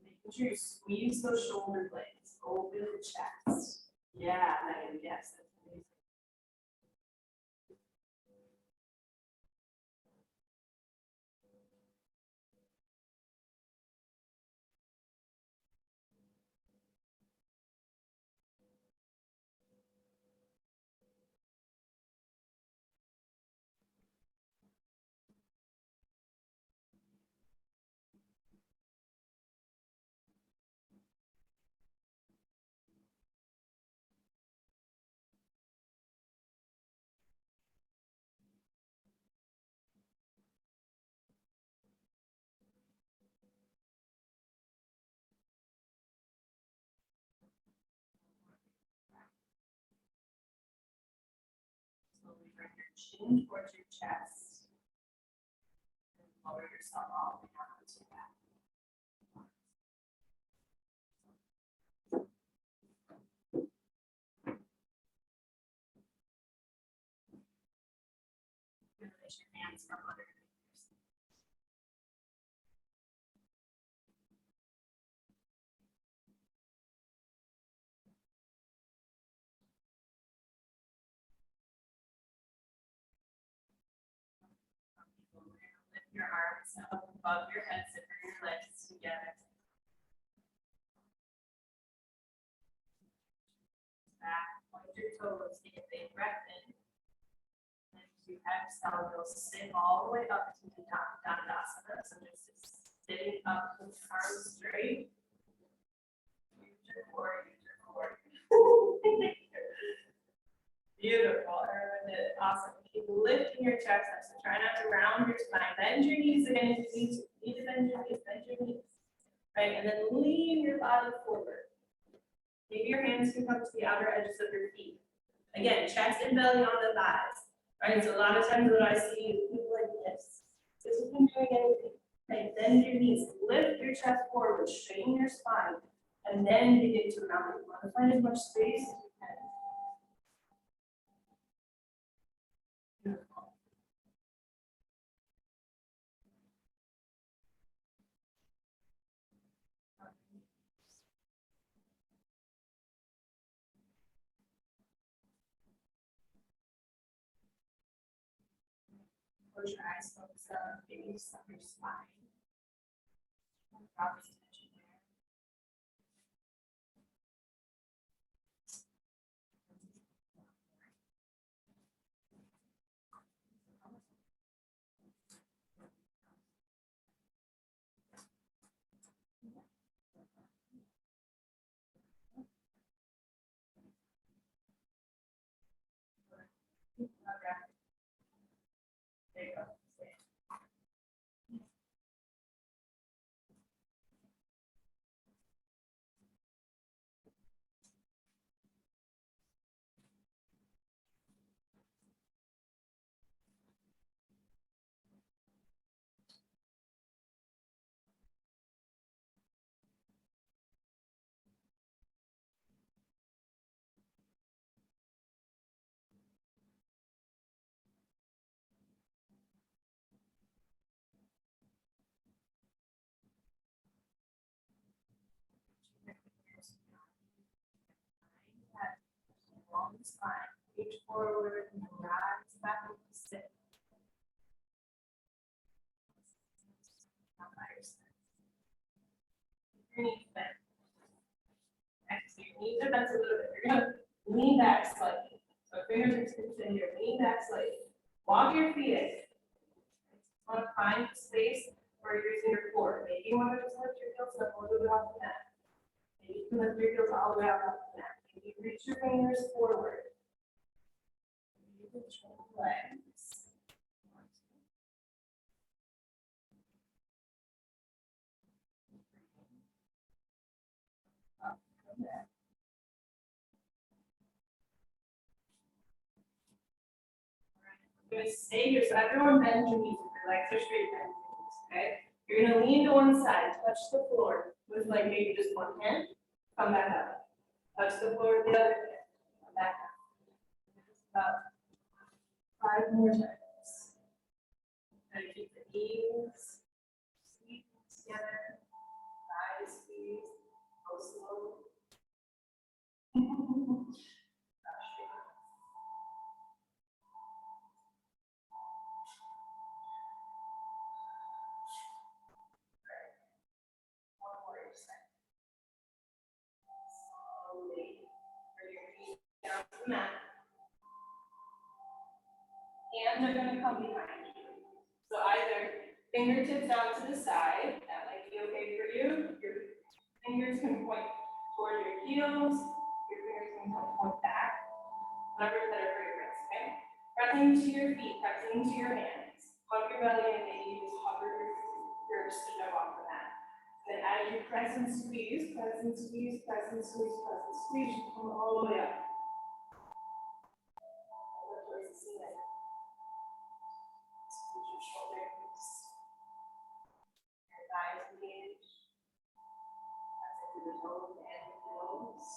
Making sure you squeeze those shoulder blades, open the chest. Yeah, Megan, yes, that's amazing. Slowly bring your chin towards your chest. And lower yourself all the way down to your back. Release your hands from underneath yourself. Lift your arms up above your head, so bring your legs together. Back, point your toes, take a big breath in. And to exhale, you'll sit all the way up to the Dandasana. So just sitting up with arms straight. Use your core, use your core. Beautiful, everyone did it. Awesome. Keep lifting your chest up. So try not to round your spine. Bend your knees again if you need to bend your knees, bend your knees. Right, and then lean your body forward. Maybe your hands can come to the outer edges of your feet. Again, chest and belly on the thighs. Right, so a lot of times when I see people like this isn't doing anything. Right, bend your knees, lift your chest forward, straighten your spine, and then begin to round it. You want to find as much space as you can. Beautiful. Close your eyes, focus on maybe your spine. Drop this tension there. There you go. Long spine, reach forward and rise back up to sit. Not by yourself. Your knees bent. Next, your knees are bent a little bit. You're gonna lean back slightly. So fingertips can stay here. Lean back slightly. Walk your feet in. You want to find the space where you're using your core. Maybe you want to just lift your heels up a little bit off the mat. Maybe you can lift your heels all the way up the mat. Maybe you reach your fingers forward. Maybe you turn your legs. Up from there. You're gonna stay here, so everyone bend your knees, if your legs are straight, bend your knees, okay? You're gonna lean to one side, touch the floor with like maybe just one hand, come back up. Touch the floor with the other hand, come back up. About 5 more times. Try to keep the knees squeezed together, thighs squeezed, go slow. One more side. Slowly bring your feet down to the mat. Hands are going to come behind you. So either fingertips down to the side, that might be okay for you. Your fingers can point toward your heels. Your fingers can point back. Whatever's better for your wrist, okay? Pressing into your feet, pressing into your hands. Hug your belly and maybe you just hover your feet up off the mat. Then as you press and squeeze, press and squeeze, press and squeeze, press and squeeze, you come all the way up. Lift towards the ceiling. Squeeze your shoulders. Your thighs engage. Press into the toes and the heels.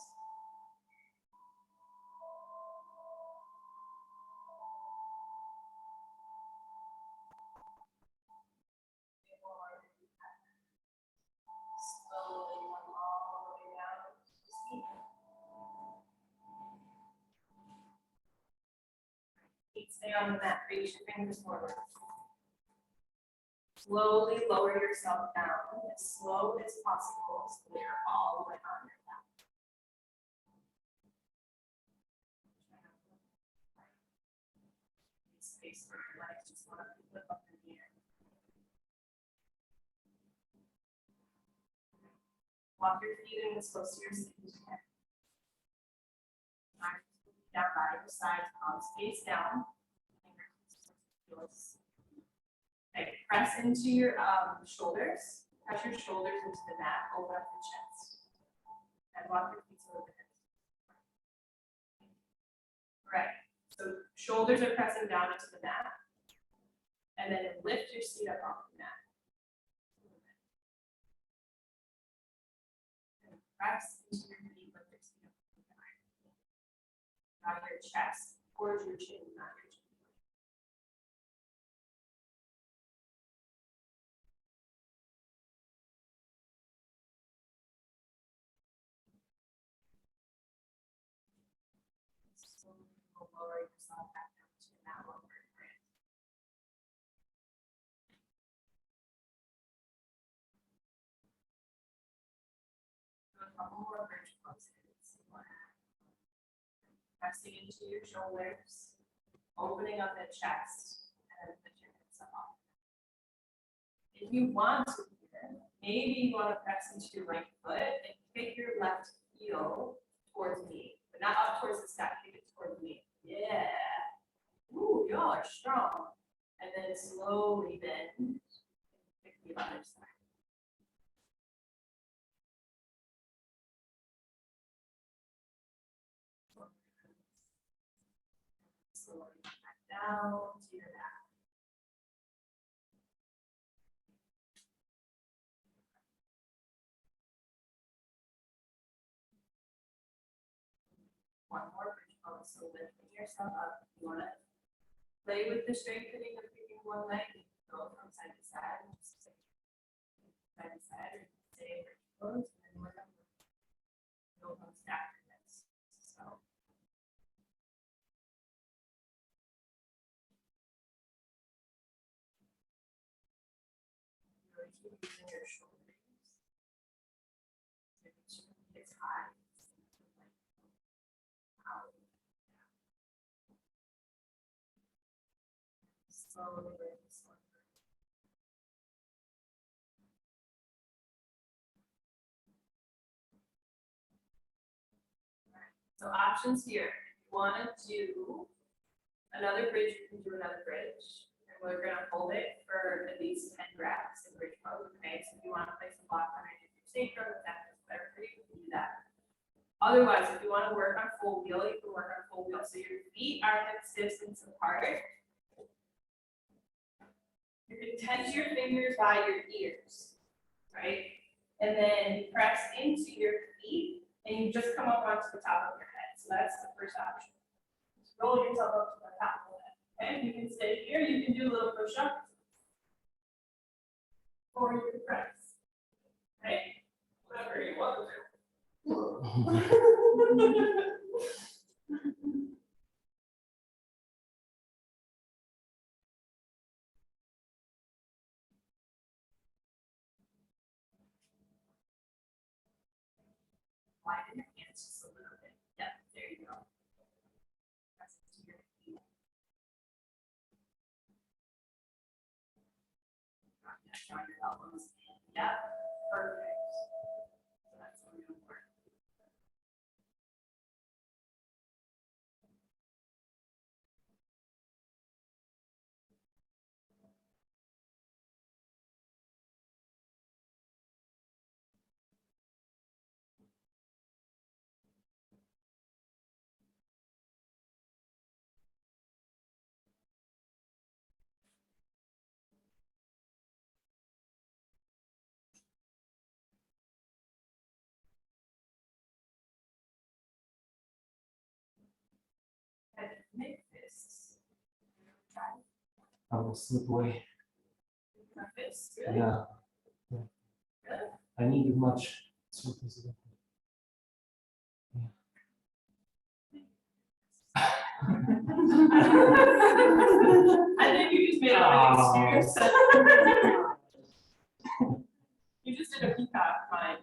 Slowly come all the way down to the seat. Feet stay on the mat, reach your fingers forward. Slowly lower yourself down as slow as possible so that you're all the way on your back. Space for your legs, just want to flip up in the air. Walk your feet in as close to your seat as you can. Down by your sides, palms face down. Okay, press into your shoulders. Press your shoulders into the mat, open up the chest. And walk your feet to the hips. Right. So shoulders are pressing down into the mat. And then lift your seat up off the mat. And press into your feet, lift your seat up off the mat. Draw your chest towards your chin, not your chin. Slowly lower yourself back down to your mat lower. A couple more bridge poses. Pressing into your shoulders, opening up the chest, and lift your hips up. If you want to, maybe you want to press into your right foot and kick your left heel towards me, but not up towards the sky, kick it towards me. Yeah. Ooh, y'all are strong. And then slowly bend, kick the other side. Slowly back down to your back. One more bridge pose, so lifting yourself up. If you want to play with the strengthening of picking one leg, you can go from side to side, just side to side, stay in bridge pose, and then we're going to go on stack this. So. Really keep using your shoulders. Making sure it's high. Slowly release one. So options here, if you wanna do another bridge, you can do another bridge. And we're gonna hold it for at least 10 breaths in bridge mode, okay? So if you wanna place a block underneath your sacrum, that is better for you, you can do that. Otherwise, if you wanna work on full wheel, you can work on full wheel. So your feet are hip distance apart. You can tense your fingers by your ears, right? And then you press into your feet and you just come up onto the top of your head. So that's the first option. Just roll yourself up to the top of the head. Okay, you can stay here, you can do a little push up. Or you can press. Okay? Whatever you want to do. Widen your hands just a little bit. Yeah, there you go. Press into your feet. Draw your elbows in. Yeah, perfect. So that's what we're going to work. And make fists. Try I will slip away. my fists. Really? Yeah, Really? I needed much. I think you just made up an excuse. You just did a peacock mind.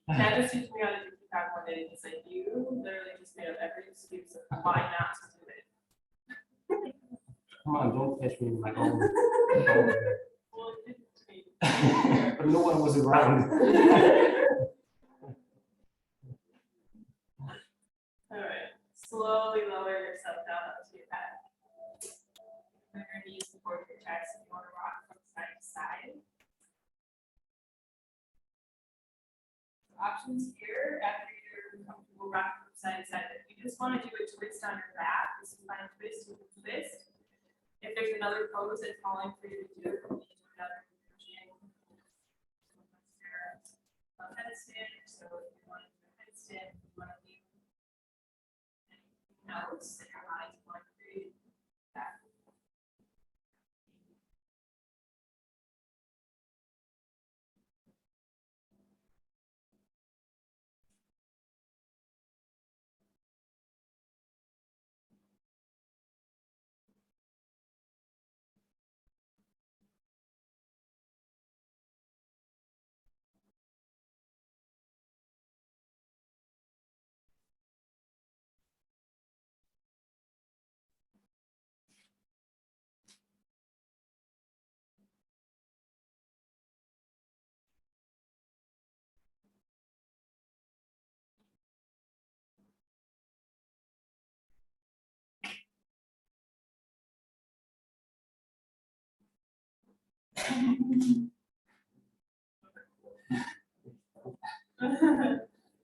Dad just teach me how to do peacock one day, and he's like, you literally just made up every excuse of why not to do it. Come on, don't catch me in my own. Well, it didn't to me. But no one was around. All right, slowly lower yourself down onto your back. Bring your knees support your chest if you want to rock from side to side. Options here after you're comfortable rocking from side to side. If you just want to do a twist on your back, this is fine. Twist, you can twist. If there's another pose that's calling for you to do, you can do another pushing. Headstand. So if you want to do a headstand, you want to leave anything else that your eyes want to create that.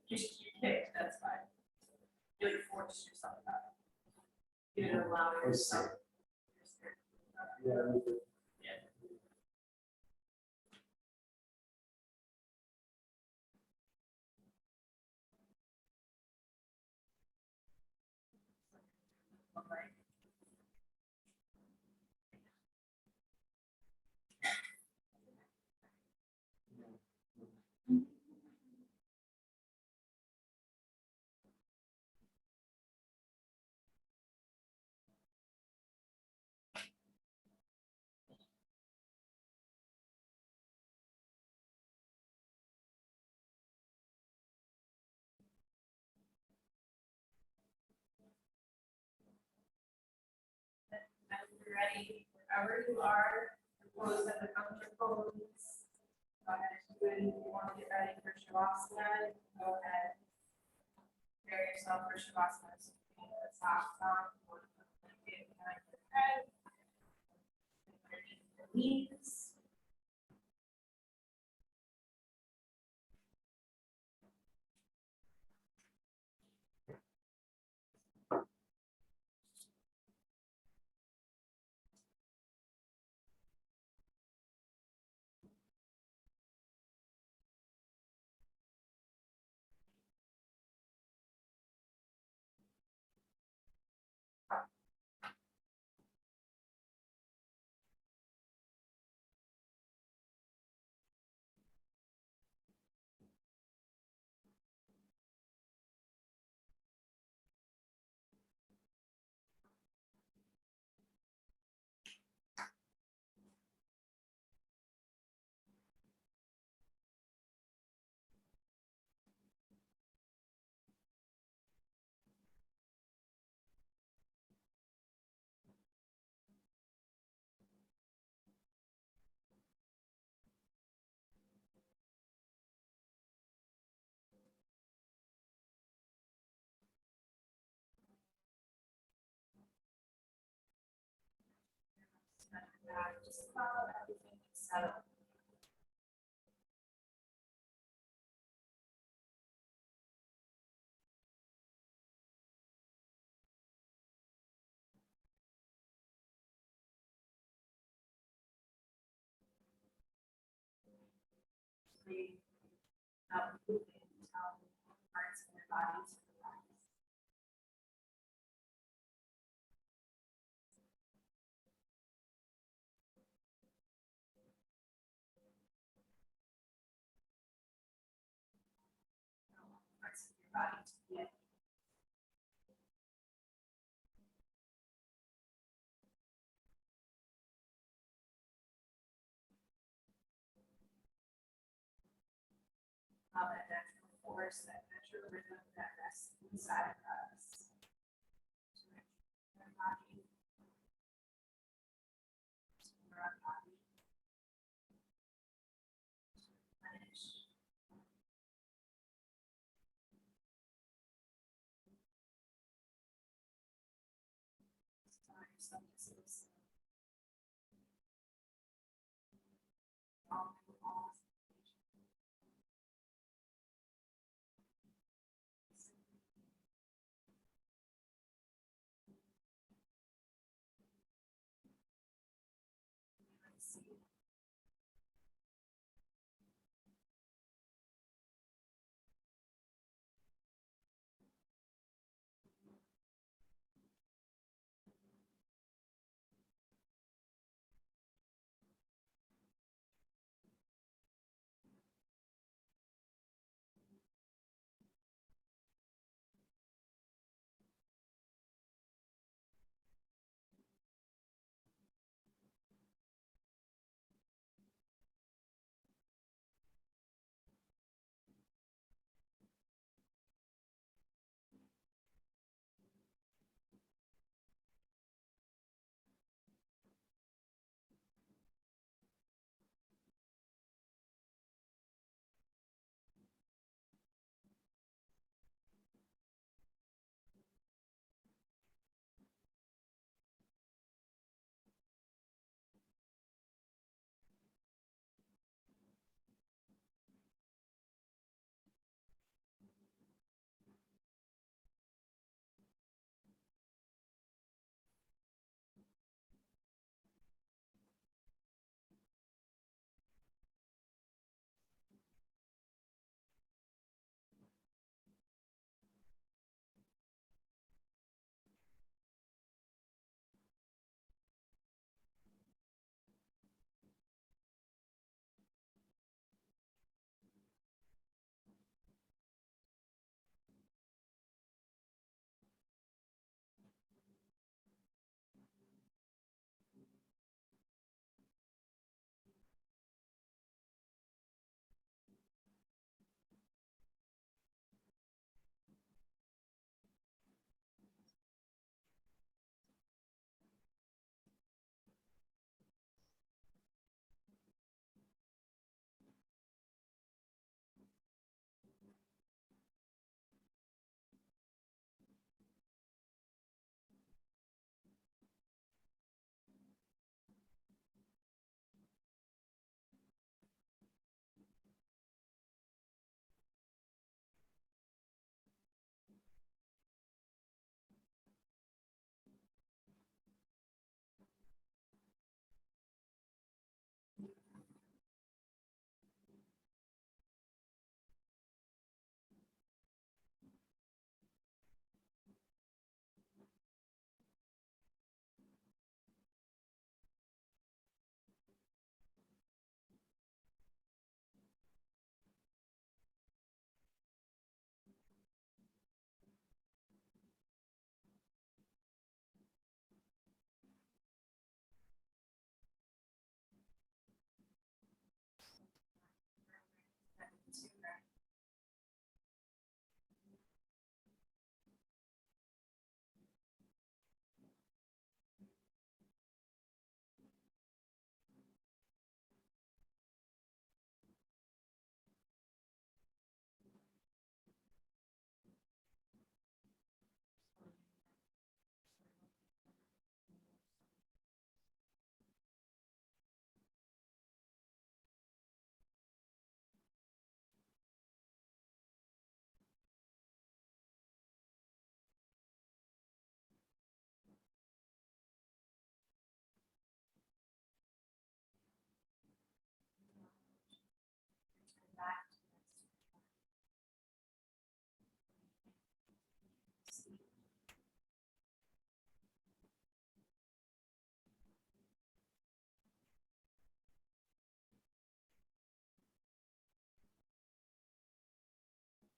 You kicked, that's fine. You like forced yourself out. You didn't allow yourself. Yeah. As you're ready, wherever you are, pose at the comfortable pose. Go ahead and do it. If you want to get ready for Shavasana, go ahead. Prepare yourself for Shavasana, so putting the socks on, or the blanket behind your head, underneath the knees. Just allow everything to settle. Breathe out, moving, tell parts of your body to relax. Parts of your body to be at ease. Allow that natural force, that natural rhythm that rests inside of us to enter our body, to our body, to replenish. Allow yourself to listen. All through all sensations. See.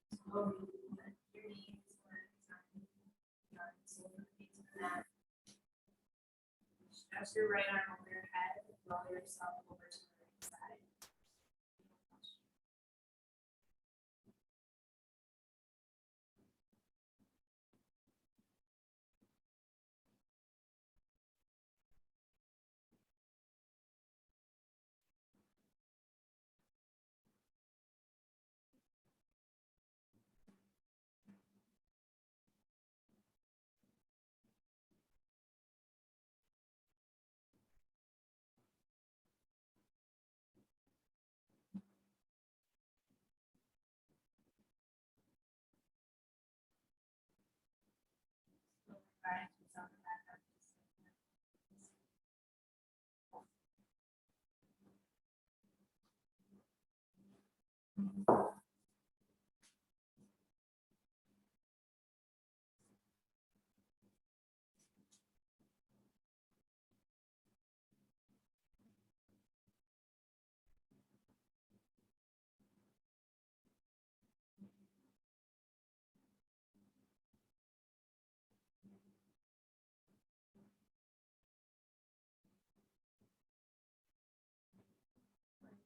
Slowly let your knees mat. Stretch your right arm over your head, roll yourself over to the right side. Right, yourself back up.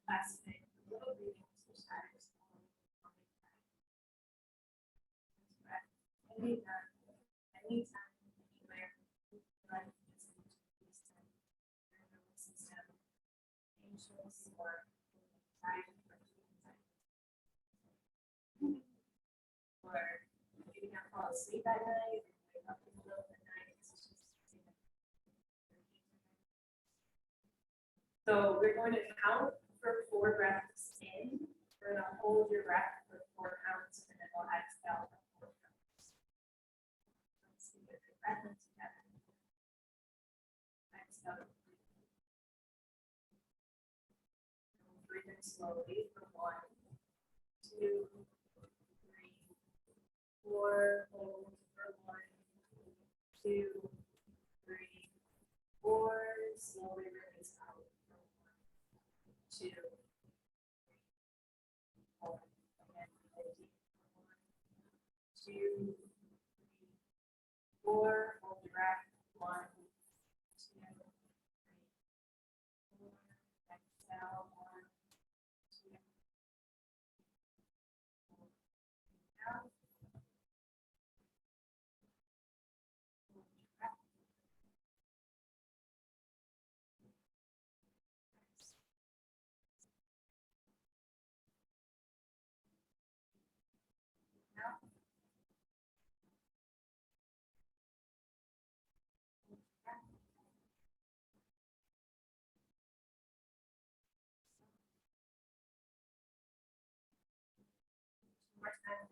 Last thing, a little breathing exercise. Anytime, anytime, anywhere, like just listen, your nervous system, anxious or anxiety or maybe not fall asleep at night, or wake up in the middle of the night. It's just so we're going to count for 4 breaths in. We're going to hold your breath for 4 counts, and then we'll exhale for 4 counts. Let's see if your breath in together. Exhale. Breathe in slowly for 1, 2, 3, 4. Hold for 1, 2, 3, 4. Slowly release out for 1, 2, 3, 4. Again, hold deep for 1, 2, 3, 4. Hold your breath. 1, 2, 3, 4. Exhale. 1, 2, 3, 4. Out. Hold your breath. Out. More time.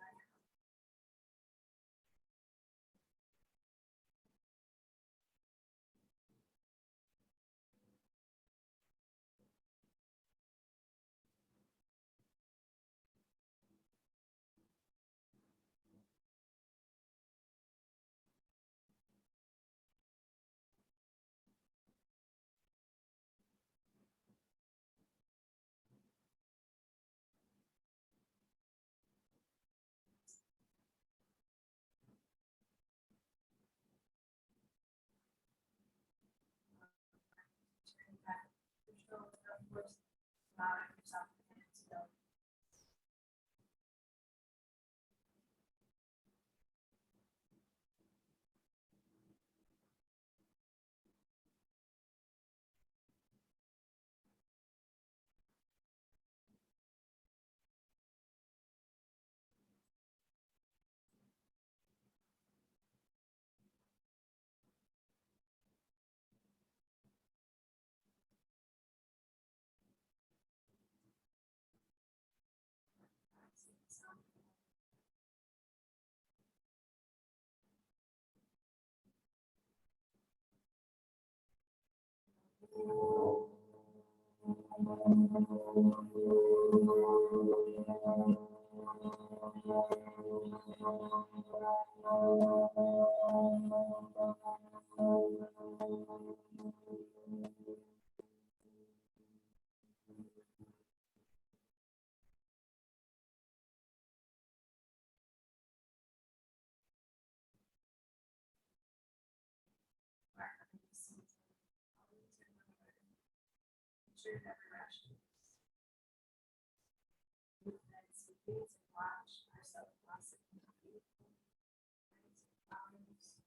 Turn back your shoulders upwards, allowing yourself to feel. nature never rushes. Movements, movements, and watch ourselves blossom into beautiful flowers.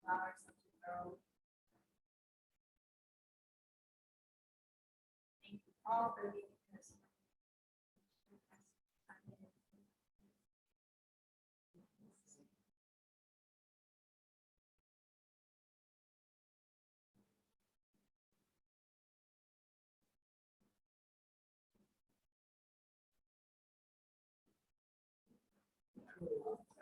Allow ourselves to grow. Thank you all for being here.